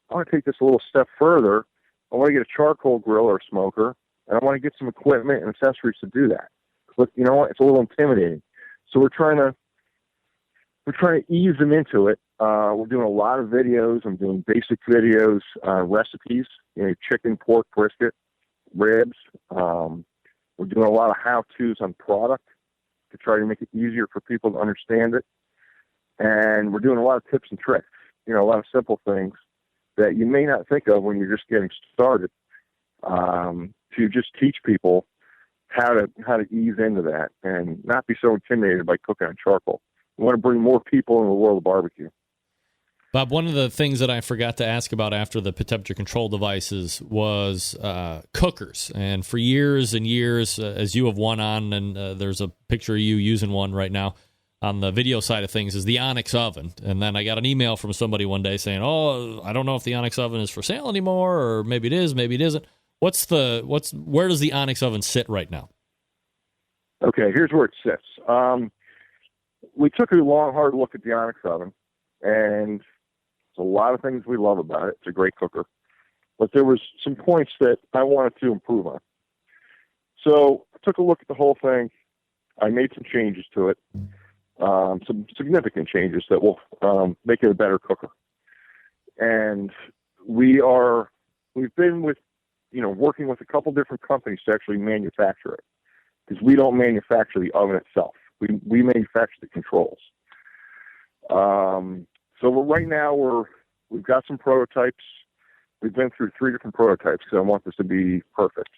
I want to take this a little step further. I want to get a charcoal grill or a smoker, and I want to get some equipment and accessories to do that. But you know what? It's a little intimidating. So we're trying to ease them into it. We're doing a lot of videos. I'm doing basic videos, recipes, chicken, pork, brisket, ribs. We're doing a lot of how-tos on product to try to make it easier for people to understand it. And we're doing a lot of tips and tricks, a lot of simple things that you may not think of when you're just getting started, to just teach people how to ease into that and not be so intimidated by cooking on charcoal. We want to bring more people into the world of barbecue. Bob, one of the things that I forgot to ask about after the temperature control devices was cookers. And for years and years, as you have one on, and there's a picture of you using one right now on the video side of things, is the Onyx oven. And then I got an email from somebody one day saying, I don't know if the Onyx oven is for sale anymore, or maybe it is, maybe it isn't. Where does the Onyx oven sit right now? Okay, here's where it sits. We took a long, hard look at the Onyx oven, and there's a lot of things we love about it. It's a great cooker. But there was some points that I wanted to improve on. So I took a look at the whole thing. I made some changes to it, some significant changes that will make it a better cooker. And we've been working with a couple different companies to actually manufacture it, because we don't manufacture the oven itself. We manufacture the controls. So right now we've got some prototypes. We've been through 3 different prototypes because I want this to be perfect.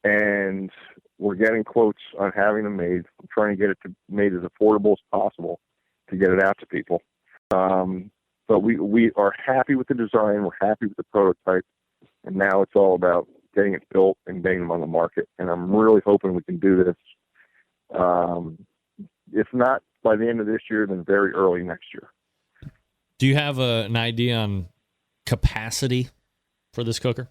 And we're getting quotes on having them made. I'm trying to get it made as affordable as possible to get it out to people. But we are happy with the design. We're happy with the prototype. And now it's all about getting it built and getting them on the market. And I'm really hoping we can do this if not by the end of this year, then very early next year. Do you have an idea on capacity for this cooker?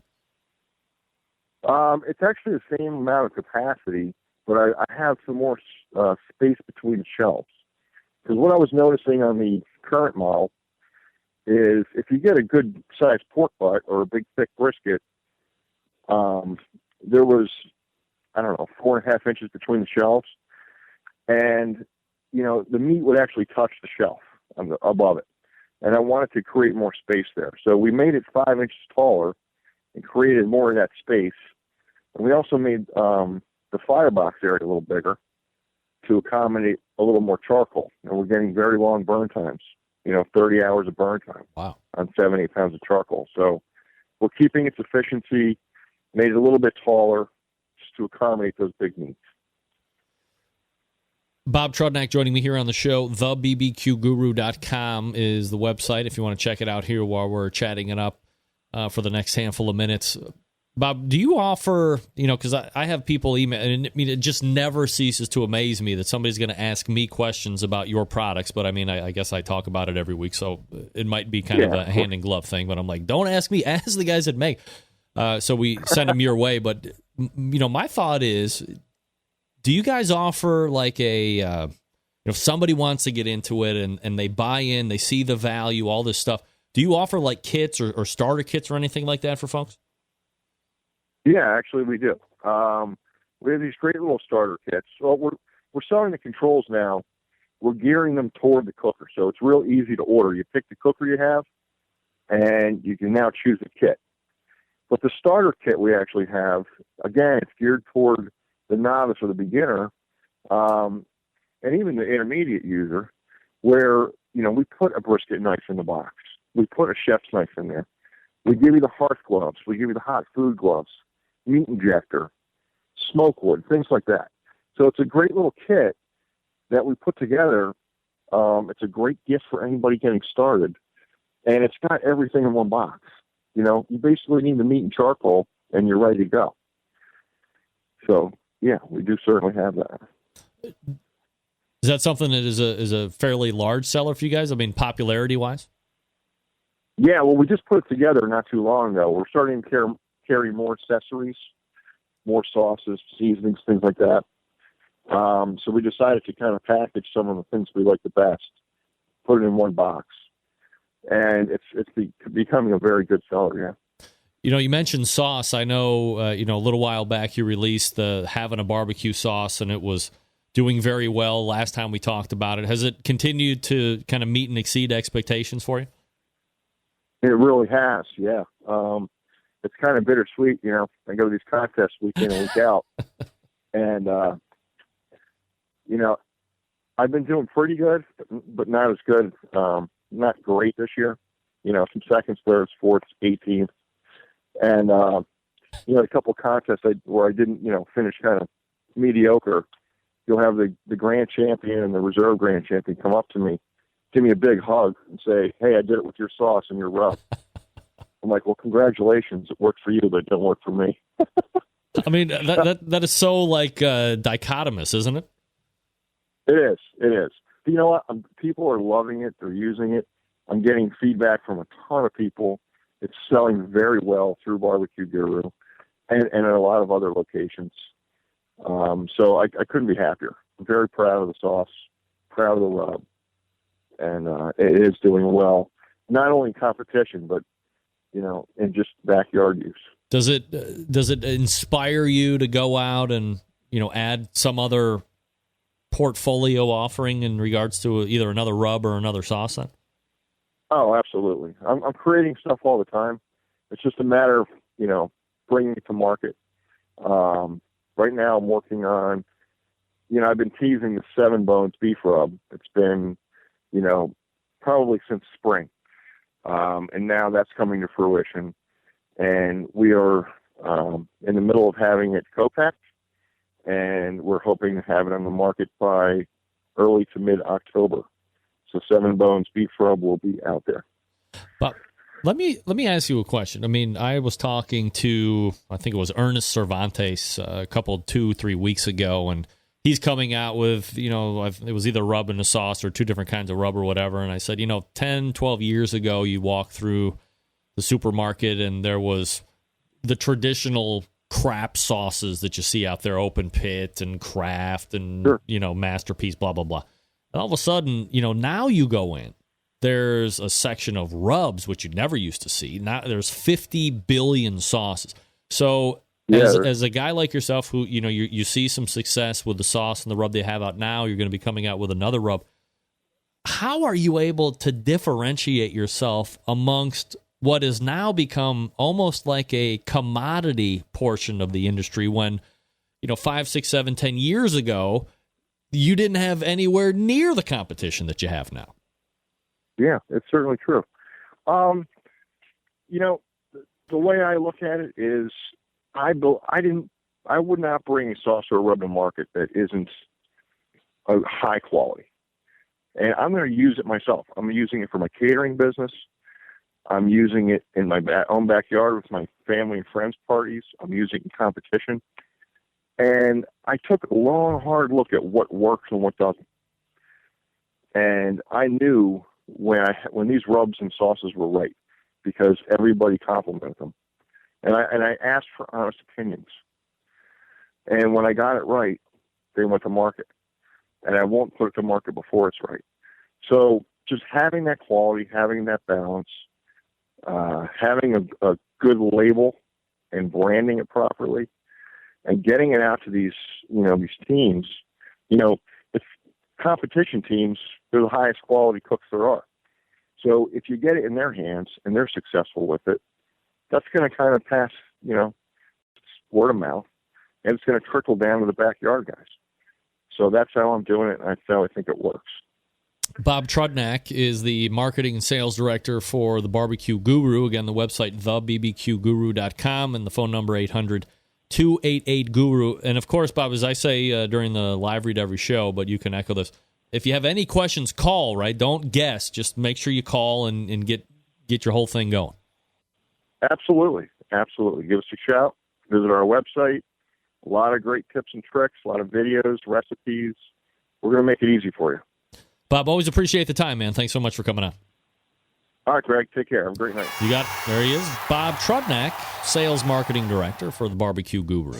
It's actually the same amount of capacity, but I have some more space between the shelves. Because what I was noticing on the current model is if you get a good sized pork butt or a big thick brisket, there was, 4.5 inches between the shelves, and the meat would actually touch the shelf above it, and I wanted to create more space there. So we made it 5 inches taller and created more of that space. And we also made the firebox area a little bigger to accommodate a little more charcoal. And we're getting very long burn times, 30 hours of burn time. Wow. On 7-8 pounds of charcoal. So we're keeping its efficiency, made it a little bit taller just to accommodate those big meats. Bob Trudnak joining me here on the show. TheBBQGuru.com is the website if you want to check it out here while we're chatting it up for the next handful of minutes. Bob, do you offer, because I have people email, and it just never ceases to amaze me that somebody's going to ask me questions about your products, but I guess I talk about it every week, so it might be kind of a hand-in-glove thing, but I'm like, don't ask me, ask the guys at Meg. So we send them your way, but, my thought is, do you guys offer like if somebody wants to get into it and they buy in, they see the value, all this stuff, do you offer like kits or starter kits or anything like that for folks? Yeah, actually we do. We have these great little starter kits. Well, we're selling the controls now. We're gearing them toward the cooker, so it's real easy to order. You pick the cooker you have, and you can now choose a kit. But the starter kit we actually have, again, it's geared toward the novice or the beginner, and even the intermediate user, where, we put a brisket knife in the box. We put a chef's knife in there. We give you the hearth gloves. We give you the hot food gloves, meat injector, smoke wood, things like that. So it's a great little kit that we put together. It's a great gift for anybody getting started. And it's got everything in one box. You basically need the meat and charcoal, and you're ready to go. So, yeah, we do certainly have that. Is that something that is a fairly large seller for you guys? Popularity-wise? Yeah, well, we just put it together not too long ago. We're starting to carry more accessories, more sauces, seasonings, things like that. So we decided to kind of package some of the things we like the best, put it in one box, and it's becoming a very good seller. Yeah. You mentioned sauce. I know, a little while back you released the Havana Barbecue sauce, and it was doing very well last time we talked about it. Has it continued to kind of meet and exceed expectations for you? It really has, yeah. It's kind of bittersweet, I go to these contests week in and week out, and I've been doing pretty good, but not as good. Not great this year. Some seconds, thirds, fourths, 18th, and a couple of contests where I didn't, finish kind of mediocre. You'll have the grand champion and the reserve grand champion come up to me, give me a big hug and say, "Hey, I did it with your sauce and your rub." I'm like, "Well, congratulations. It worked for you, but it didn't work for me." That is so dichotomous, isn't it? It is. But you know what? People are loving it. They're using it. I'm getting feedback from a ton of people. It's selling very well through Barbecue Guru and at a lot of other locations. So I couldn't be happier. I'm very proud of the sauce, proud of the rub. And it is doing well, not only in competition, but in just backyard use. Does it inspire you to go out and add some other portfolio offering in regards to either another rub or another sauce? Then? Oh, absolutely. I'm creating stuff all the time. It's just a matter of bringing it to market. Right now, I'm working on. I've been teasing the 7 Bones beef rub. It's been probably since spring. And now that's coming to fruition. And we are in the middle of having it co-packed, and we're hoping to have it on the market by early to mid-October. So 7 Bones beef rub will be out there. But let me ask you a question. I was talking to, I think it was Ernest Cervantes a couple 2-3 weeks ago, and he's coming out with, it was either rub and a sauce or two different kinds of rub or whatever. And I said, 10, 12 years ago, you walk through the supermarket and there was the traditional crap sauces that you see out there, Open Pit and Kraft and, Masterpiece, blah, blah, blah. And all of a sudden, now you go in, there's a section of rubs, which you never used to see. Now there's 50 billion sauces. So as a guy like yourself who, you see some success with the sauce and the rub they have out now, you're going to be coming out with another rub. How are you able to differentiate yourself amongst what has now become almost like a commodity portion of the industry when, 5, 6, 7, 10 years ago, you didn't have anywhere near the competition that you have now? Yeah, it's certainly true. The way I look at it is I would not bring a sauce or a rub to market that isn't a high quality. And I'm going to use it myself. I'm using it for my catering business. I'm using it in my own backyard with my family and friends parties. I'm using it in competition. And I took a long, hard look at what works and what doesn't. And I knew when these rubs and sauces were right, because everybody complimented them. And I asked for honest opinions. And when I got it right, they went to market. And I won't put it to market before it's right. So just having that quality, having that balance, having a good label and branding it properly and getting it out to these teams, it's competition teams, they're the highest quality cooks there are. So if you get it in their hands and they're successful with it, that's going to kind of pass, word of mouth, and it's going to trickle down to the backyard guys. So that's how I'm doing it, and that's how I think it works. Bob Trudnak is the marketing and sales director for the Barbecue Guru. Again, the website, thebbqguru.com, and the phone number, 800-288-GURU. And, of course, Bob, as I say during the live read every show, but you can echo this, if you have any questions, call, right? Don't guess. Just make sure you call and get your whole thing going. Absolutely. Absolutely. Give us a shout. Visit our website. A lot of great tips and tricks, a lot of videos, recipes. We're going to make it easy for you. Bob, always appreciate the time, man. Thanks so much for coming on. All right, Greg. Take care. Have a great night. You got it. There he is. Bob Trudnak, Sales Marketing Director for the Barbecue Guru.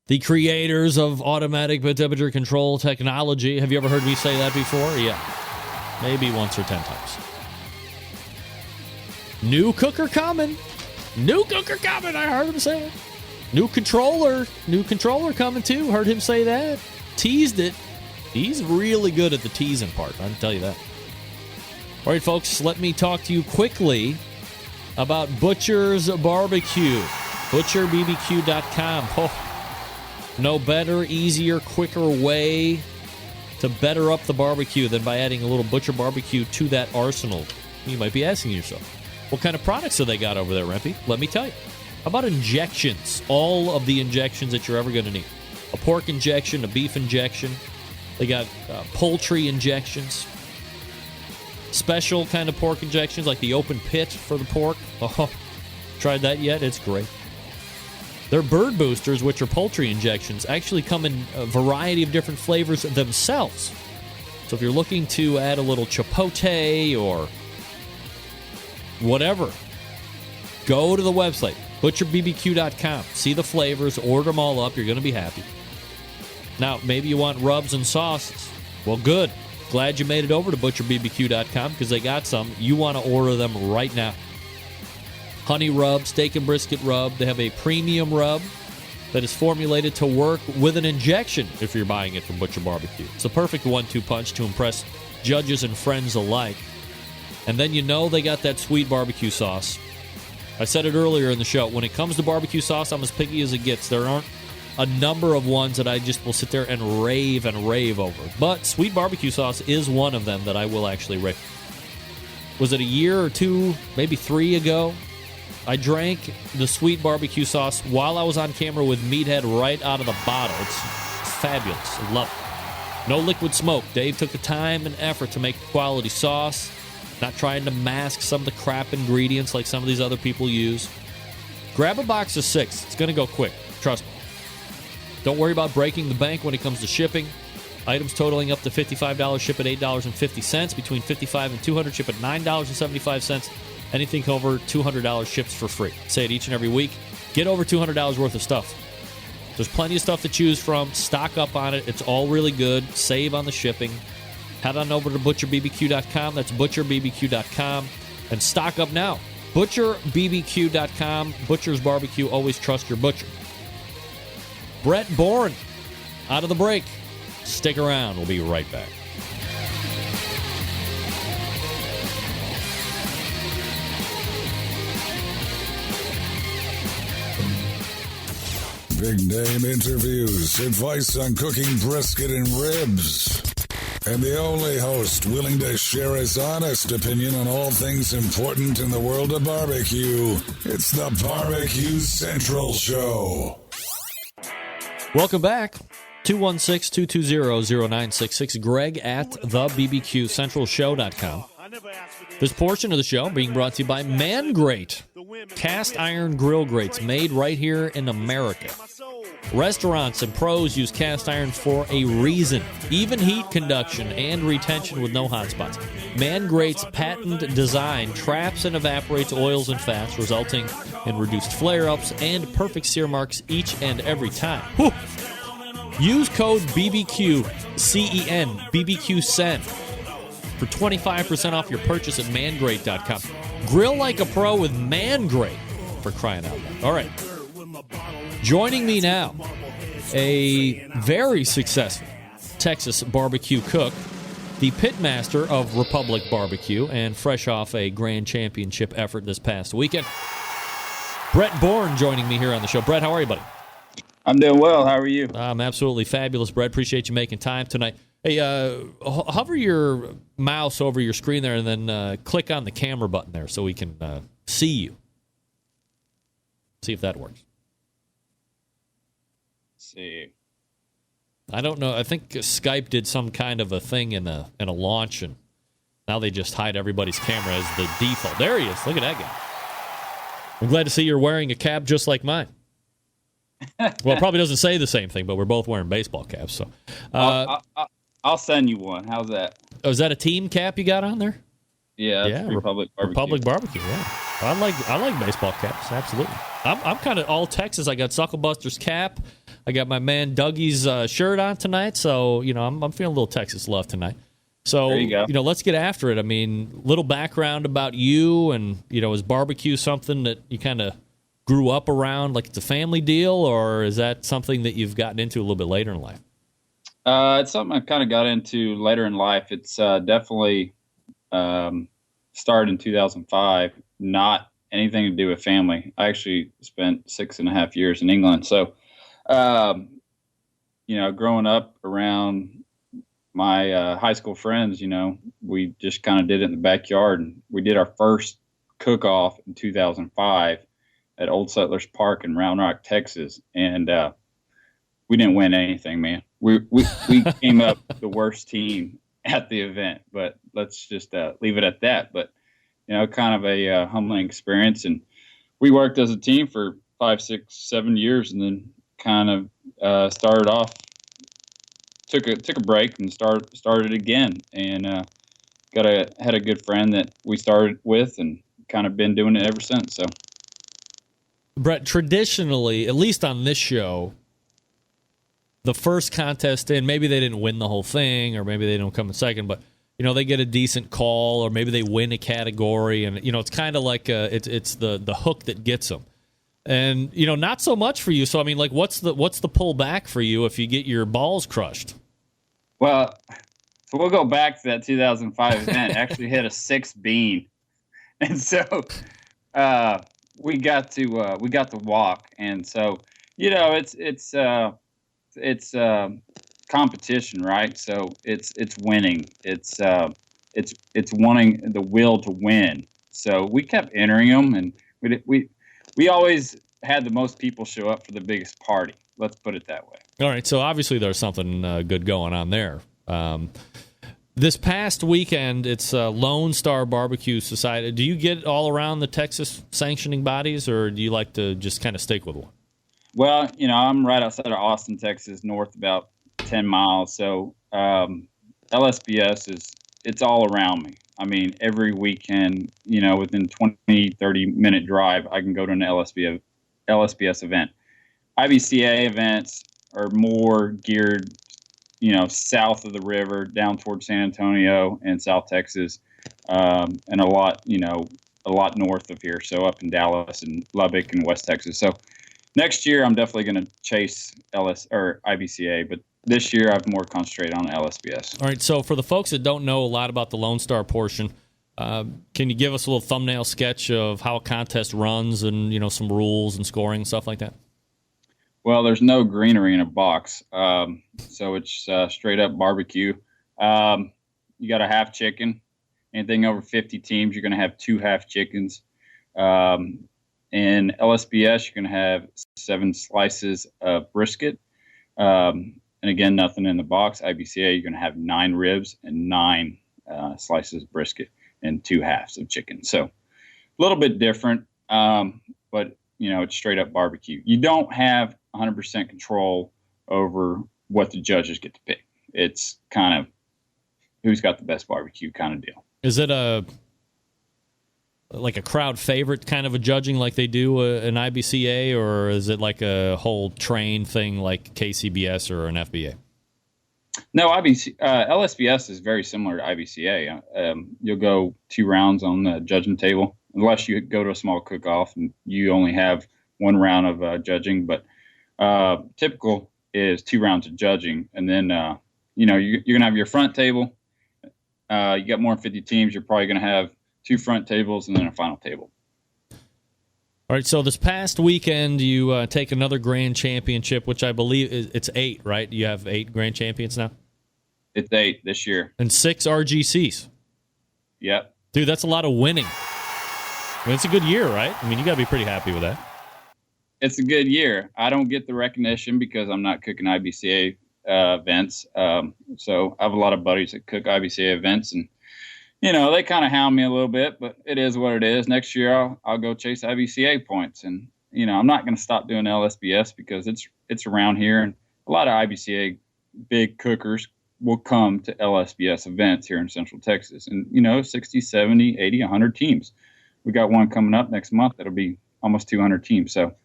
The creators of automatic temperature control technology. Have you ever heard me say that before? Yeah. Maybe once or 10 times. New cooker coming. New cooker coming. I heard him say it. New controller coming too. Heard him say that. Teased it. He's really good at the teasing part, I can tell you that. All right, folks, let me talk to you quickly about Butcher's Barbecue. ButcherBBQ.com. Oh, no better, easier, quicker way to better up the barbecue than by adding a little Butcher Barbecue to that arsenal. You might be asking yourself, what kind of products have they got over there, Rempy? Let me tell you. How about injections? All of the injections that you're ever going to need. A pork injection, a beef injection. They got poultry injections. Special kind of pork injections like the Open Pit for the pork. Oh, tried that yet? It's great. Their bird boosters, which are poultry injections, actually come in a variety of different flavors themselves. So if you're looking to add a little chipotle or whatever, go to the website, butcherbbq.com. See the flavors, order them all up. You're going to be happy. Now, maybe you want rubs and sauces. Well, good. Glad you made it over to butcherbbq.com because they got some. You want to order them right now. Honey rub, steak and brisket rub. They have a premium rub that is formulated to work with an injection if you're buying it from Butcher Barbecue. It's a perfect 1-2 punch to impress judges and friends alike. And then they got that sweet barbecue sauce. I said it earlier in the show. When it comes to barbecue sauce, I'm as picky as it gets. There aren't a number of ones that I just will sit there and rave over. But sweet barbecue sauce is one of them that I will actually rave. Was it a year or two, maybe 3 ago? I drank the sweet barbecue sauce while I was on camera with Meathead right out of the bottle. It's fabulous. I love it. No liquid smoke. Dave took the time and effort to make quality sauce, not trying to mask some of the crap ingredients like some of these other people use. Grab a box of 6. It's going to go quick. Trust me. Don't worry about breaking the bank when it comes to shipping. Items totaling up to $55 ship at $8.50. Between $55 and $200 ship at $9.75. Anything over $200 ships for free. Say it each and every week. Get over $200 worth of stuff. There's plenty of stuff to choose from. Stock up on it. It's all really good. Save on the shipping. Head on over to butcherbbq.com. That's butcherbbq.com. And stock up now. butcherbbq.com. Butcher's Barbecue. Always trust your butcher. Brett Bourne out of the break. Stick around. We'll be right back. Big name interviews, advice on cooking brisket and ribs, and the only host willing to share his honest opinion on all things important in the world of barbecue. It's the Barbecue Central Show. Welcome back. 216-220-0966. Greg at thebbqcentralshow.com. This portion of the show being brought to you by Man Grate. Cast iron grill grates made right here in America. Restaurants and pros use cast iron for a reason. Even heat conduction and retention with no hot spots. Man Grate's patent design traps and evaporates oils and fats, resulting in reduced flare-ups and perfect sear marks each and every time. Whew. Use code BBQCEN, BBQCEN, for 25% off your purchase at mangrate.com. Grill like a pro with Man Grate, for crying out loud. All right. Joining me now, a very successful Texas barbecue cook, the pitmaster of Republic Barbecue, and fresh off a grand championship effort this past weekend. Brett Bourne joining me here on the show. Brett, how are you, buddy? I'm doing well. How are you? I'm absolutely fabulous, Brett. Appreciate you making time tonight. Hey, hover your mouse over your screen there and then click on the camera button there so we can see you. See if that works. Let's see. I don't know. I think Skype did some kind of a thing in a launch, and now they just hide everybody's camera as the default. There he is. Look at that guy. I'm glad to see you're wearing a cap just like mine. Well, it probably doesn't say the same thing, but we're both wearing baseball caps. So, I'll send you one. How's that? Oh, is that a team cap you got on there? Yeah, Republic Barbecue. Republic Barbecue. Yeah, I like baseball caps. Absolutely. I'm kind of all Texas. I got Sucklebuster's cap. I got my man Dougie's shirt on tonight. So I'm feeling a little Texas love tonight. So there you go. Let's get after it. I mean, little background about you, and is barbecue something that you kind of grew up around, like it's a family deal, or is that something that you've gotten into a little bit later in life? It's something I kind of got into later in life. It's definitely started in 2005, not anything to do with family. I actually spent 6.5 years in England. So, growing up around my high school friends, we just kind of did it in the backyard. And we did our first cook-off in 2005. At Old Settlers Park in Round Rock, Texas, and we didn't win anything, man. We came up the worst team at the event, but let's just leave it at that. But kind of a humbling experience, and we worked as a team for 5, 6, 7 years, and then kind of started off, took a break, and started again, and had a good friend that we started with, and kind of been doing it ever since. So. Brett, traditionally, at least on this show, the first contest in, maybe they didn't win the whole thing, or maybe they don't come in second, but they get a decent call, or maybe they win a category, and it's kind of like it's the hook that gets them. And not so much for you. So I mean, like, what's the pullback for you if you get your balls crushed? Well, so we'll go back to that 2005 event. Actually hit a 6 bean, and so. We got to walk, and so it's competition, right? So it's winning. It's wanting the will to win. So we kept entering them, and we always had the most people show up for the biggest party. Let's put it that way. All right. So obviously there's something good going on there. This past weekend, it's Lone Star Barbecue Society. Do you get all around the Texas sanctioning bodies, or do you like to just kind of stick with one? Well, I'm right outside of Austin, Texas, north about 10 miles. So LSBS it's all around me. I mean, every weekend, within 20, 30-minute drive, I can go to an LSBS event. IBCA events are more geared, south of the river, down towards San Antonio and South Texas, and a lot north of here. So up in Dallas and Lubbock and West Texas. So next year, I'm definitely going to chase IBCA, but this year I've more concentrated on LSBS. All right, so for the folks that don't know a lot about the Lone Star portion, can you give us a little thumbnail sketch of how a contest runs and, some rules and scoring and stuff like that? Well, there's no greenery in a box, so it's straight up barbecue. You got a half chicken. Anything over 50 teams, you're going to have 2 half chickens. In LSBS, you're going to have 7 slices of brisket. And again, nothing in the box. IBCA, you're going to have 9 ribs and 9 slices of brisket and 2 halves of chicken. So a little bit different, but, it's straight up barbecue. You don't have 100% control over what the judges get to pick. It's kind of who's got the best barbecue kind of deal. Is it like a crowd favorite kind of a judging like they do an IBCA, or is it like a whole train thing like KCBS or an FBA? No, LSBS is very similar to IBCA. You'll go 2 rounds on the judging table, unless you go to a small cook-off and you only have 1 round of judging. But typical is 2 rounds of judging, and then you're going to have your front table. You got more than 50 teams, you're probably going to have 2 front tables and then a final table. All right, so this past weekend you take another grand championship, which I believe it's 8, right? You have 8 grand champions now? It's 8 this year. And 6 RGCs. Yep. Dude, that's a lot of winning. I mean, it's a good year, right? I mean, you got to be pretty happy with that. It's a good year. I don't get the recognition because I'm not cooking IBCA events. So I have a lot of buddies that cook IBCA events, and they kind of hound me a little bit, but it is what it is. Next year I'll go chase IBCA points, and I'm not going to stop doing LSBS because it's around here, and a lot of IBCA big cookers will come to LSBS events here in Central Texas, and 60, 70, 80, 100 teams. We got one coming up next month that'll be almost 200 teams. So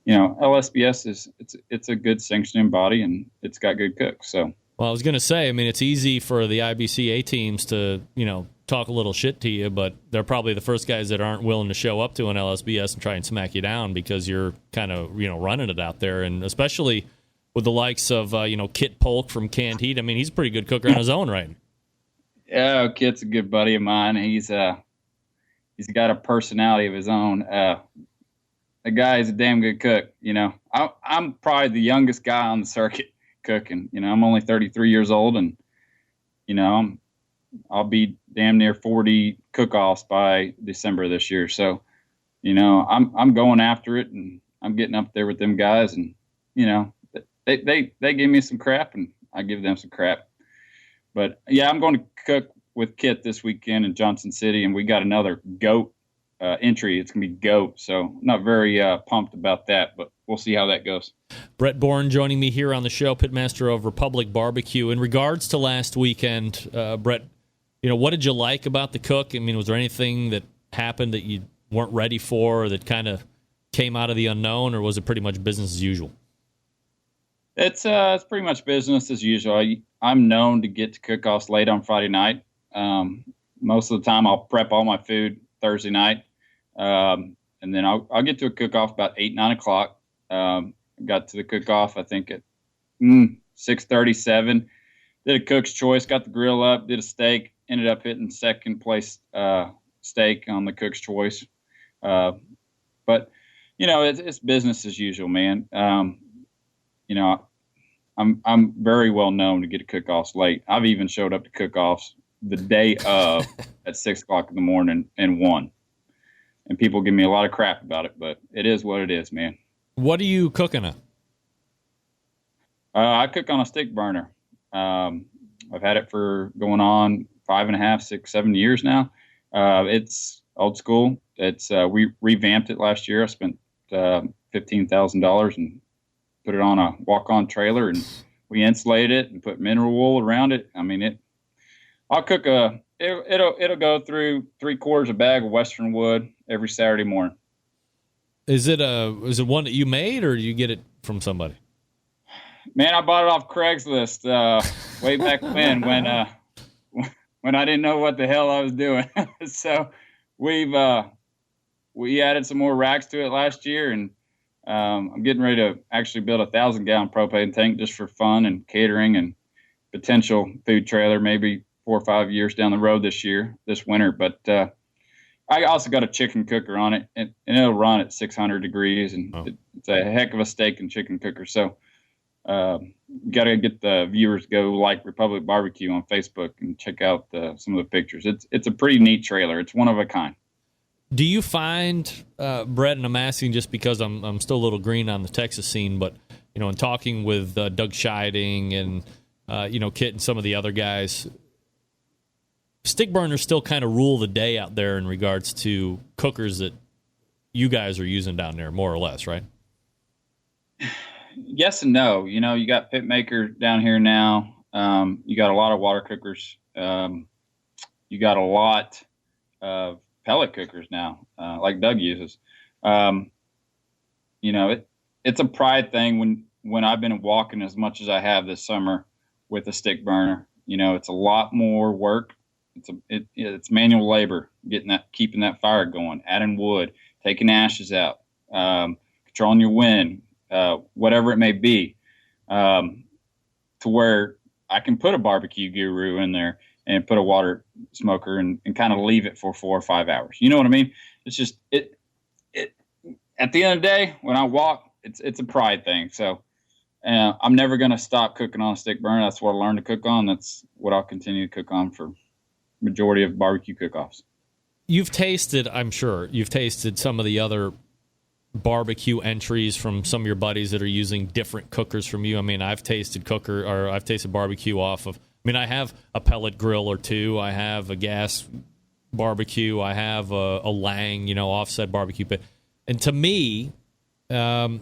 LSBS it's a good sanctioning body, and it's got good cooks. So, well, I was going to say, I mean, it's easy for the IBCA teams to, talk a little shit to you, but they're probably the first guys that aren't willing to show up to an LSBS and try and smack you down because you're kind of, running it out there. And especially with the likes of, Kit Polk from Canned Heat. I mean, he's a pretty good cooker on his own, right? Yeah, Kit's a good buddy of mine. He's got a personality of his own. The guy is a damn good cook. I'm probably the youngest guy on the circuit cooking. I'm only 33 years old, and I'll be damn near 40 cook-offs by December this year. So, I'm going after it, and I'm getting up there with them guys, and they give me some crap, and I give them some crap. But yeah, I'm going to cook with Kit this weekend in Johnson City, and we got another goat entry. It's gonna be goat, so not very pumped about that, but we'll see how that goes. Brett Bourne joining me here on the show, pitmaster of Republic Barbecue. In regards to last weekend, Brett, what did you like about the cook? I mean, was there anything that happened that you weren't ready for, or that kind of came out of the unknown, or was it pretty much business as usual? It's pretty much business as usual. I'm known to get to cook-offs late on Friday night. Most of the time, I'll prep all my food Thursday night, and then I'll get to a cook-off about 8, 9 o'clock. Got to the cook-off, I think, at 6:37. Did a cook's choice, got the grill up, did a steak, ended up hitting second place steak on the cook's choice. But, it's business as usual, man. I'm very well known to get to cook-offs late. I've even showed up to cook-offs the day of at 6 o'clock in the morning and won. And people give me a lot of crap about it, but it is what it is, man. What are you cooking on? I cook on a stick burner. I've had it for going on 5.5, 6, 7 years now. It's old school. We revamped it last year. I spent $15,000 and put it on a walk-on trailer, and we insulate it and put mineral wool around it. I mean, I'll cook it'll go through 3/4 a bag of Western wood every Saturday morning. Is it one that you made, or do you get it from somebody? Man, I bought it off Craigslist way back when I didn't know what the hell I was doing. So we added some more racks to it last year, and I'm getting ready to actually build a 1,000-gallon propane tank just for fun and catering and potential food trailer, maybe 4 or 5 years down the road this winter. But I also got a chicken cooker on it, and it'll run at 600 degrees, and it's a heck of a steak and chicken cooker. So got to get the viewers to go like Republic Barbecue on Facebook and check out some of the pictures. It's a pretty neat trailer. It's one of a kind. Do you find, Brett, and I'm asking just because I'm still a little green on the Texas scene, but in talking with Doug Scheiding and Kit and some of the other guys, stick burners still kind of rule the day out there in regards to cookers that you guys are using down there, more or less, right? Yes and no. You got Pitmaker down here now. You got a lot of water cookers. You got a lot of pellet cookers now, like Doug uses. It's a pride thing when I've been walking as much as I have this summer with a stick burner. It's a lot more work. It's manual labor, keeping that fire going, adding wood, taking ashes out, controlling your wind, whatever it may be, to where I can put a barbecue guru in there and put a water smoker and kind of leave it for 4 or 5 hours. You know what I mean? It's just it at the end of the day, when I walk, it's a pride thing. So I'm never going to stop cooking on a stick burner. That's what I learned to cook on. That's what I'll continue to cook on for majority of barbecue cook-offs. I'm sure you've tasted some of the other barbecue entries from some of your buddies that are using different cookers from you. I mean, I've tasted barbecue off of, I have a pellet grill or two. I have a gas barbecue. I have a Lang, offset barbecue pit. And to me, there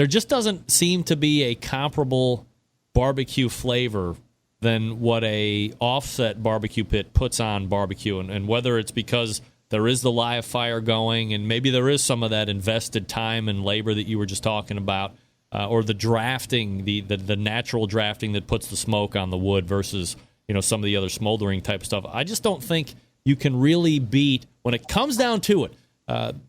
just doesn't seem to be a comparable barbecue flavor than what a offset barbecue pit puts on barbecue. And whether it's because there is the live fire going, and maybe there is some of that invested time and labor that you were just talking about, or the drafting, the natural drafting that puts the smoke on the wood versus some of the other smoldering type of stuff. I just don't think you can really beat, when it comes down to it,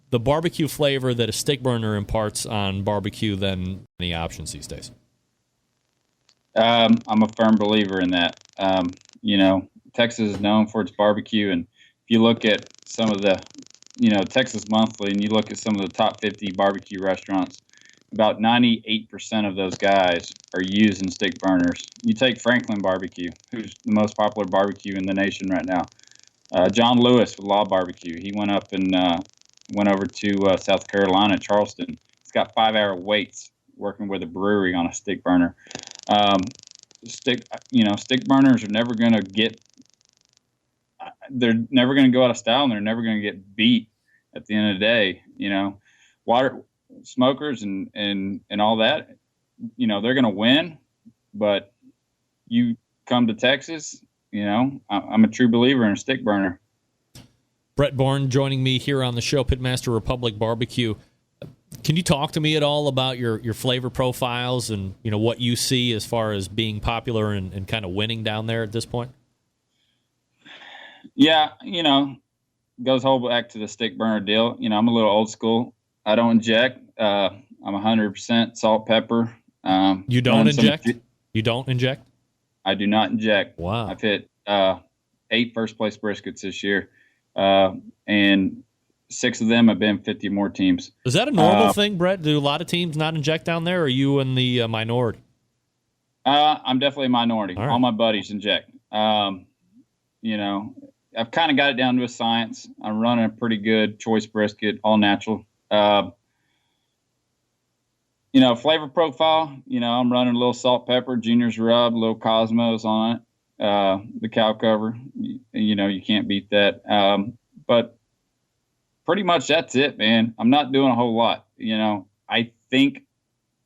the barbecue flavor that a stick burner imparts on barbecue than any options these days. I'm a firm believer in that. Texas is known for its barbecue, and if you look at some of the, Texas Monthly, and you look at some of the top 50 barbecue restaurants, about 98% of those guys are using stick burners. You take Franklin Barbecue, who's the most popular barbecue in the nation right now. John Lewis with Law Barbecue, he went up and went over to South Carolina, Charleston. He's got 5-hour waits working with a brewery on a stick burner. Stick burners are never going to go out of style, and they're never going to get beat at the end of the day. Water smokers and all that, they're going to win, but you come to Texas, I'm a true believer in a stick burner. Brett Bourne joining me here on the show, Pitmaster Republic Barbecue. Can you talk to me at all about your flavor profiles and what you see as far as being popular and kind of winning down there at this point? Yeah, goes whole back to the stick burner deal. I'm a little old school. I don't inject. I'm 100% salt, pepper. You don't inject? You don't inject? I do not inject. Wow. I've hit 8 first-place briskets this year, and 6 of them have been 50 more teams. Is that a normal thing, Brett? Do a lot of teams not inject down there, or are you in the minority? I'm definitely a minority. All my buddies inject. I've kind of got it down to a science. I'm running a pretty good choice brisket, all natural. Flavor profile, I'm running a little salt, pepper, Junior's rub, a little Cosmos on it. The cow cover, you can't beat that. But pretty much that's it, man. I'm not doing a whole lot. I think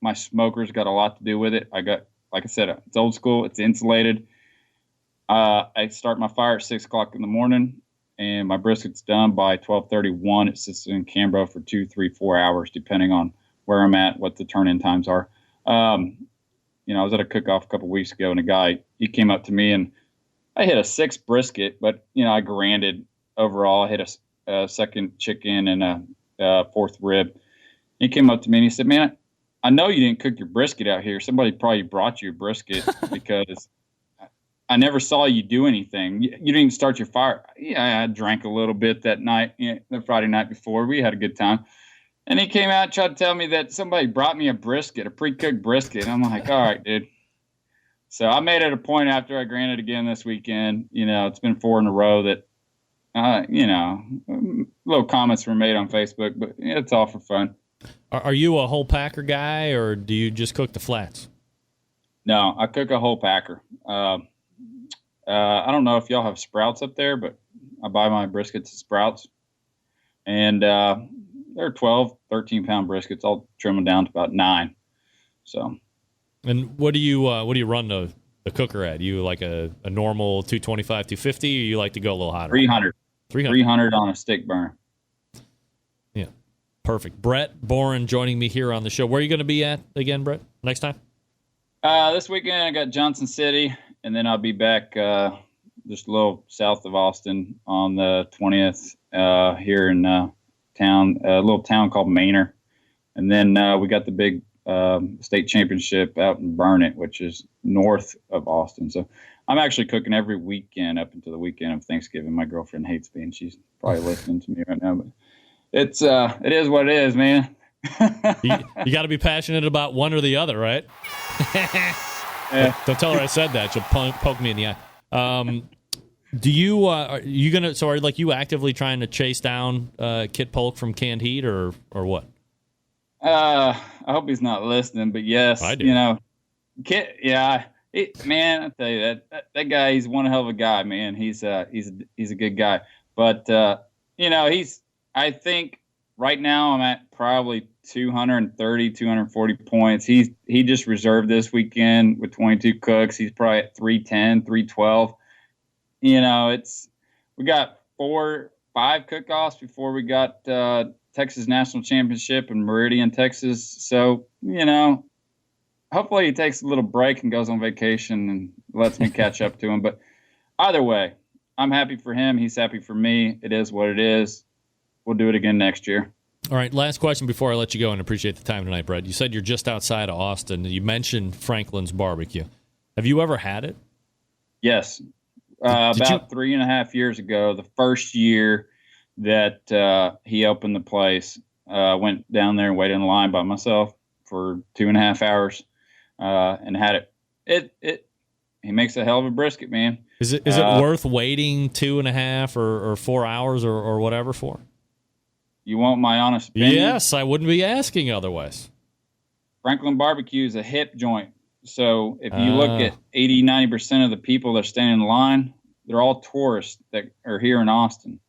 my smoker's got a lot to do with it. Like I said, it's old school. It's insulated. I start my fire at 6 o'clock in the morning, and my brisket's done by 12:31. It sits in Cambro for 2, 3, 4 hours, depending on where I'm at, what the turn-in times are. I was at a cook-off a couple weeks ago, and a guy, he came up to me, and I hit a 6 brisket, but, I granded overall. I hit a second chicken and a fourth rib. He came up to me, and he said, man, I know you didn't cook your brisket out here. Somebody probably brought you a brisket because I never saw you do anything. You didn't even start your fire. Yeah, I drank a little bit that night, the Friday night before. We had a good time. And he came out and tried to tell me that somebody brought me a brisket, a pre-cooked brisket. I'm like, all right, dude. So I made it a point after I granted again this weekend. It's been 4 in a row that, little comments were made on Facebook, but it's all for fun. Are you a whole packer guy, or do you just cook the flats? No, I cook a whole packer. I don't know if y'all have Sprouts up there, but I buy my briskets at Sprouts. And they're 12, 13-pound briskets. I'll trim them down to about 9. So. And what do you run the cooker at? You like a normal 225, 250, or you like to go a little hotter? 300. 300 on a stick burner. Yeah, perfect. Brett Boren joining me here on the show. Where are you going to be at again, Brett, next time? This weekend I got Johnson City, and then I'll be back just a little south of Austin on the 20th here in town, a little town called Manor. And then we got the big state championship out in Burnet, which is north of Austin. So I'm actually cooking every weekend up until the weekend of Thanksgiving. My girlfriend hates me, and she's probably listening to me right now. But it is what it is, man. you got to be passionate about one or the other, right? Yeah. Don't tell her I said that. She'll poke me in the eye. Do you are you gonna? So are you actively trying to chase down Kit Polk from Canned Heat, or what? I hope he's not listening, but yes, I do. Kit. Yeah, man, I tell you that guy, he's one hell of a guy, man. He's a good guy, but I think right now I'm at probably 230, 240 points. He just reserved this weekend with 22 cooks. He's probably at 310, 312. We got 4, 5 cook-offs before we got Texas National Championship in Meridian, Texas. So, hopefully he takes a little break and goes on vacation and lets me catch up to him. But either way, I'm happy for him. He's happy for me. It is what it is. We'll do it again next year. All right, last question before I let you go, and appreciate the time tonight, Brett. You said you're just outside of Austin. You mentioned Franklin's Barbecue. Have you ever had it? Yes. About 3.5 years ago, the first year that he opened the place, went down there and waited in line by myself for 2.5 hours and had it. He makes a hell of a brisket, man. Is it worth waiting 2.5 or 4 hours or whatever for? You want my honest opinion? Yes, I wouldn't be asking otherwise. Franklin Barbecue is a hip joint. So if you look at 80, 90% of the people that are standing in line, they're all tourists that are here in Austin.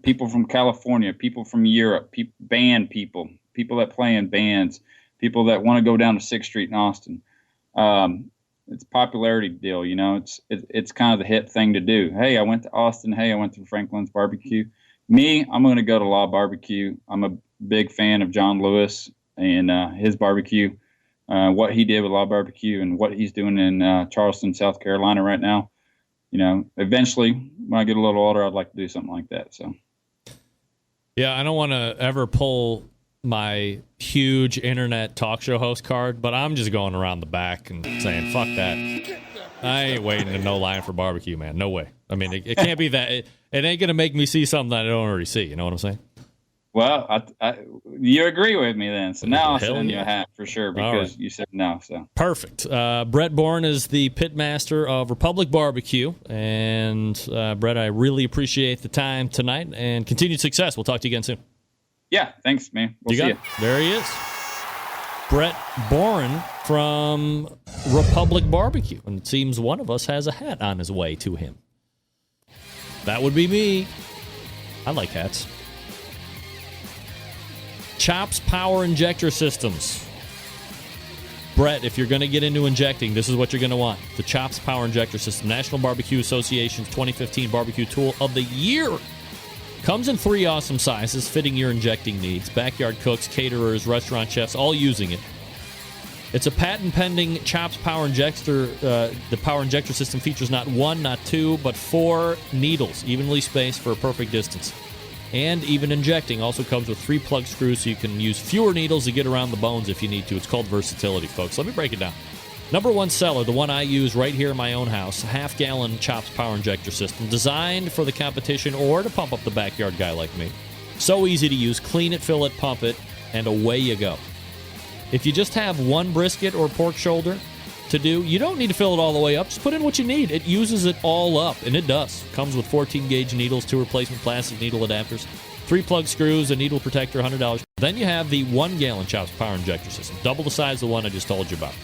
People from California, people from Europe, band people that play in bands, people that want to go down to 6th Street in Austin. It's a popularity deal, It's kind of the hip thing to do. Hey, I went to Austin. Hey, I went to Franklin's Barbecue. Me, I'm going to go to Law Barbecue. I'm a big fan of John Lewis and his barbecue. What he did with Law Barbecue and what he's doing in Charleston, South Carolina right now. Eventually, when I get a little older, I'd like to do something like that. So, yeah, I don't want to ever pull my huge internet talk show host card, but I'm just going around the back and saying, fuck that. I ain't waiting in no line for barbecue, man. No way. I mean, it can't be that. It ain't going to make me see something that I don't already see. You know what I'm saying? Well, you agree with me then. So now I'll send you a hat for sure because you said no. So perfect. Brett Boren is the pitmaster of Republic Barbecue. And, Brett, I really appreciate the time tonight and continued success. We'll talk to you again soon. Yeah, thanks, man. We'll see you. There he is. Brett Boren from Republic Barbecue. And it seems one of us has a hat on his way to him. That would be me. I like hats. Chops Power Injector Systems. Brett, if you're going to get into injecting, this is what you're going to want. The Chops Power Injector System, National Barbecue Association's 2015 Barbecue Tool of the Year. Comes in 3 awesome sizes, fitting your injecting needs. Backyard cooks, caterers, restaurant chefs, all using it. It's a patent-pending Chops Power Injector. The Power Injector System features not 1, not 2, but 4 needles, evenly spaced for a perfect distance. And even injecting also comes with 3 plug screws, so you can use fewer needles to get around the bones if you need to. It's called versatility, folks. Let me break it down. Number 1 seller, the one I use right here in my own house, a half-gallon Chops Power Injector System, designed for the competition or to pump up the backyard guy like me. So easy to use. Clean it, fill it, pump it, and away you go. If you just have 1 brisket or pork shoulder to do, you don't need to fill it all the way up. Just put in what you need. It uses it all up, and it does. Comes with 14-gauge needles, 2 replacement plastic needle adapters, 3 plug screws, a needle protector, $100. Then you have the 1-gallon Chops Power Injector System, double the size of the one I just told you about.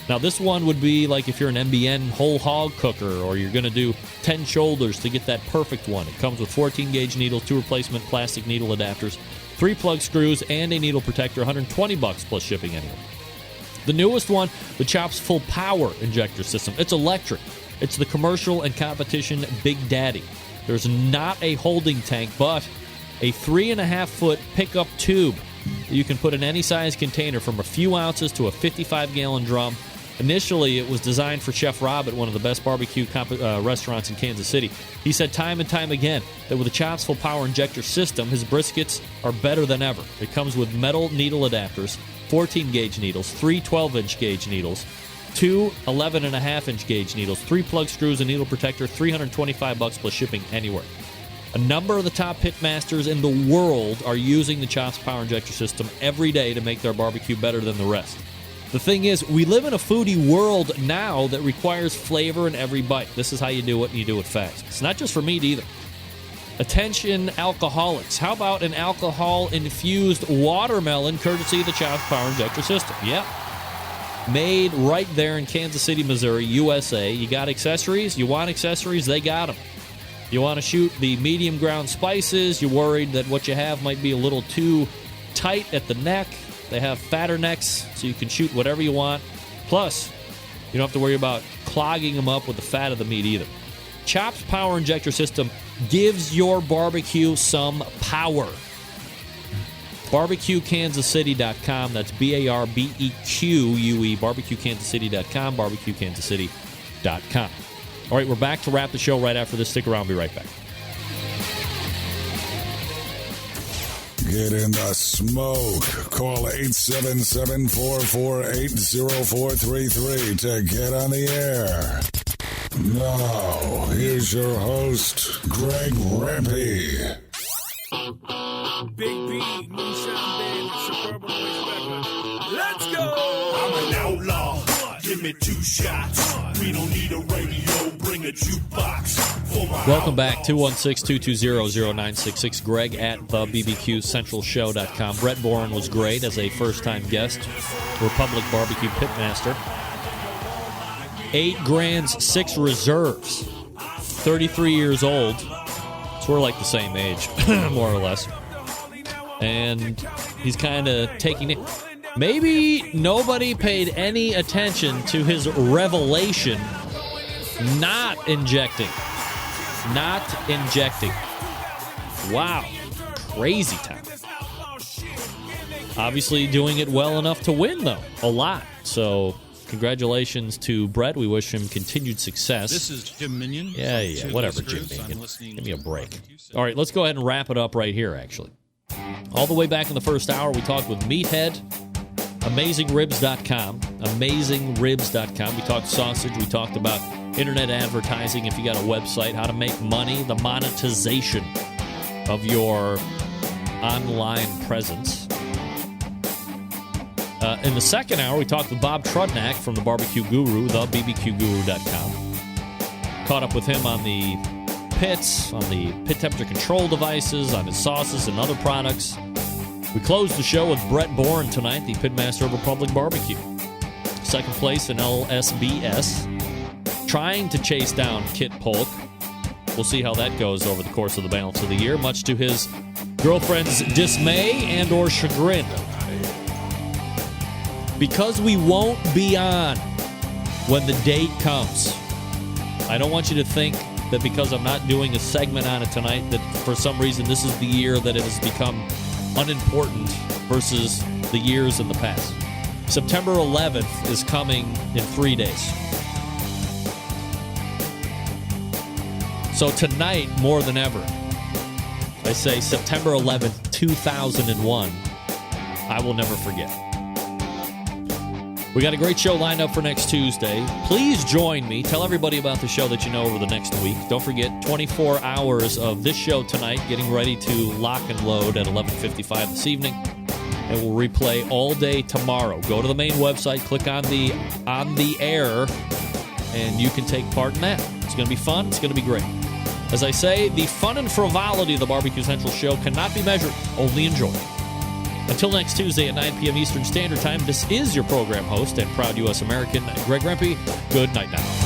Now, this one would be like if you're an MBN whole hog cooker, or you're going to do 10 shoulders to get that perfect one. It comes with 14-gauge needles, 2 replacement plastic needle adapters, 3 plug screws, and a needle protector, $120 plus shipping anywhere. The newest one, the Chops Full Power Injector System. It's electric. It's the commercial and competition Big Daddy. There's not a holding tank, but a 3.5-foot pickup tube that you can put in any size container from a few ounces to a 55-gallon drum. Initially, it was designed for Chef Rob at one of the best barbecue restaurants in Kansas City. He said time and time again that with the Chops Full Power Injector System, his briskets are better than ever. It comes with metal needle adapters, 14-gauge needles, 3 12-inch gauge needles, 2 11.5-inch gauge needles, 3 plug screws, a needle protector, $325 plus shipping anywhere. A number of the top pit masters in the world are using the Chops Power Injector System every day to make their barbecue better than the rest. The thing is, we live in a foodie world now that requires flavor in every bite. This is how you do it, and you do it fast. It's not just for meat either. Attention alcoholics. How about an alcohol-infused watermelon courtesy of the Chops Power Injector System? Yep. Made right there in Kansas City, Missouri, USA. You got accessories? You want accessories? They got them. You want to shoot the medium ground spices? You're worried that what you have might be a little too tight at the neck? They have fatter necks, so you can shoot whatever you want. Plus, you don't have to worry about clogging them up with the fat of the meat either. Chops Power Injector System gives your barbecue some power. BarbecueKansasCity.com. That's BARBEQUE. BarbecueKansasCity.com. BarbecueKansasCity.com. All right, we're back to wrap the show right after this. Stick around. Be right back. Get in the smoke. Call 877-448-0433 to get on the air. Now, here's your host, Greg Rempe. Big B, Moonshine Band, Suburban Ways Records. Let's go! I'm an outlaw. Give me 2 shots. We don't need a radio. Bring a jukebox. Welcome back, 216-220-0966. Greg at thebbqcentralshow.com. Brett Boren was great as a first-time guest. Republic Barbecue Pitmaster. 8 grands, 6 reserves. 33 years old. So we're like the same age, more or less. And he's kind of taking it. Maybe nobody paid any attention to his revelation not injecting. Not injecting. Wow. Crazy time. Obviously doing it well enough to win, though. A lot. So, congratulations to Brett. We wish him continued success. This is Jim Minion. Yeah, whatever, Jim Minion. Give me a break. All right, let's go ahead and wrap it up right here, actually. All the way back in the first hour, we talked with Meathead, AmazingRibs.com. AmazingRibs.com. We talked sausage. We talked about internet advertising, if you got a website, how to make money, the monetization of your online presence. In the second hour, we talked with Bob Trudnak from the Barbecue Guru, thebbqguru.com. Caught up with him on the pits, on the pit temperature control devices, on his sauces and other products. We closed the show with Brett Boren tonight, the pitmaster of Republic Barbecue. Second place in LSBS. Trying to chase down Kit Polk. We'll see how that goes over the course of the balance of the year, much to his girlfriend's dismay and or chagrin. Because we won't be on when the date comes. I don't want you to think that because I'm not doing a segment on it tonight that for some reason this is the year that it has become unimportant versus the years in the past. September 11th is coming in 3 days. So tonight, more than ever, I say September 11th, 2001, I will never forget. We got a great show lined up for next Tuesday. Please join me. Tell everybody about the show that you know over the next week. Don't forget, 24 hours of this show tonight, getting ready to lock and load at 11:55 this evening. And we'll replay all day tomorrow. Go to the main website, click on the air, and you can take part in that. It's going to be fun. It's going to be great. As I say, the fun and frivolity of the Barbecue Central show cannot be measured, only enjoyed. Until next Tuesday at 9 p.m. Eastern Standard Time, this is your program host and proud U.S. American, Greg Rempe. Good night now.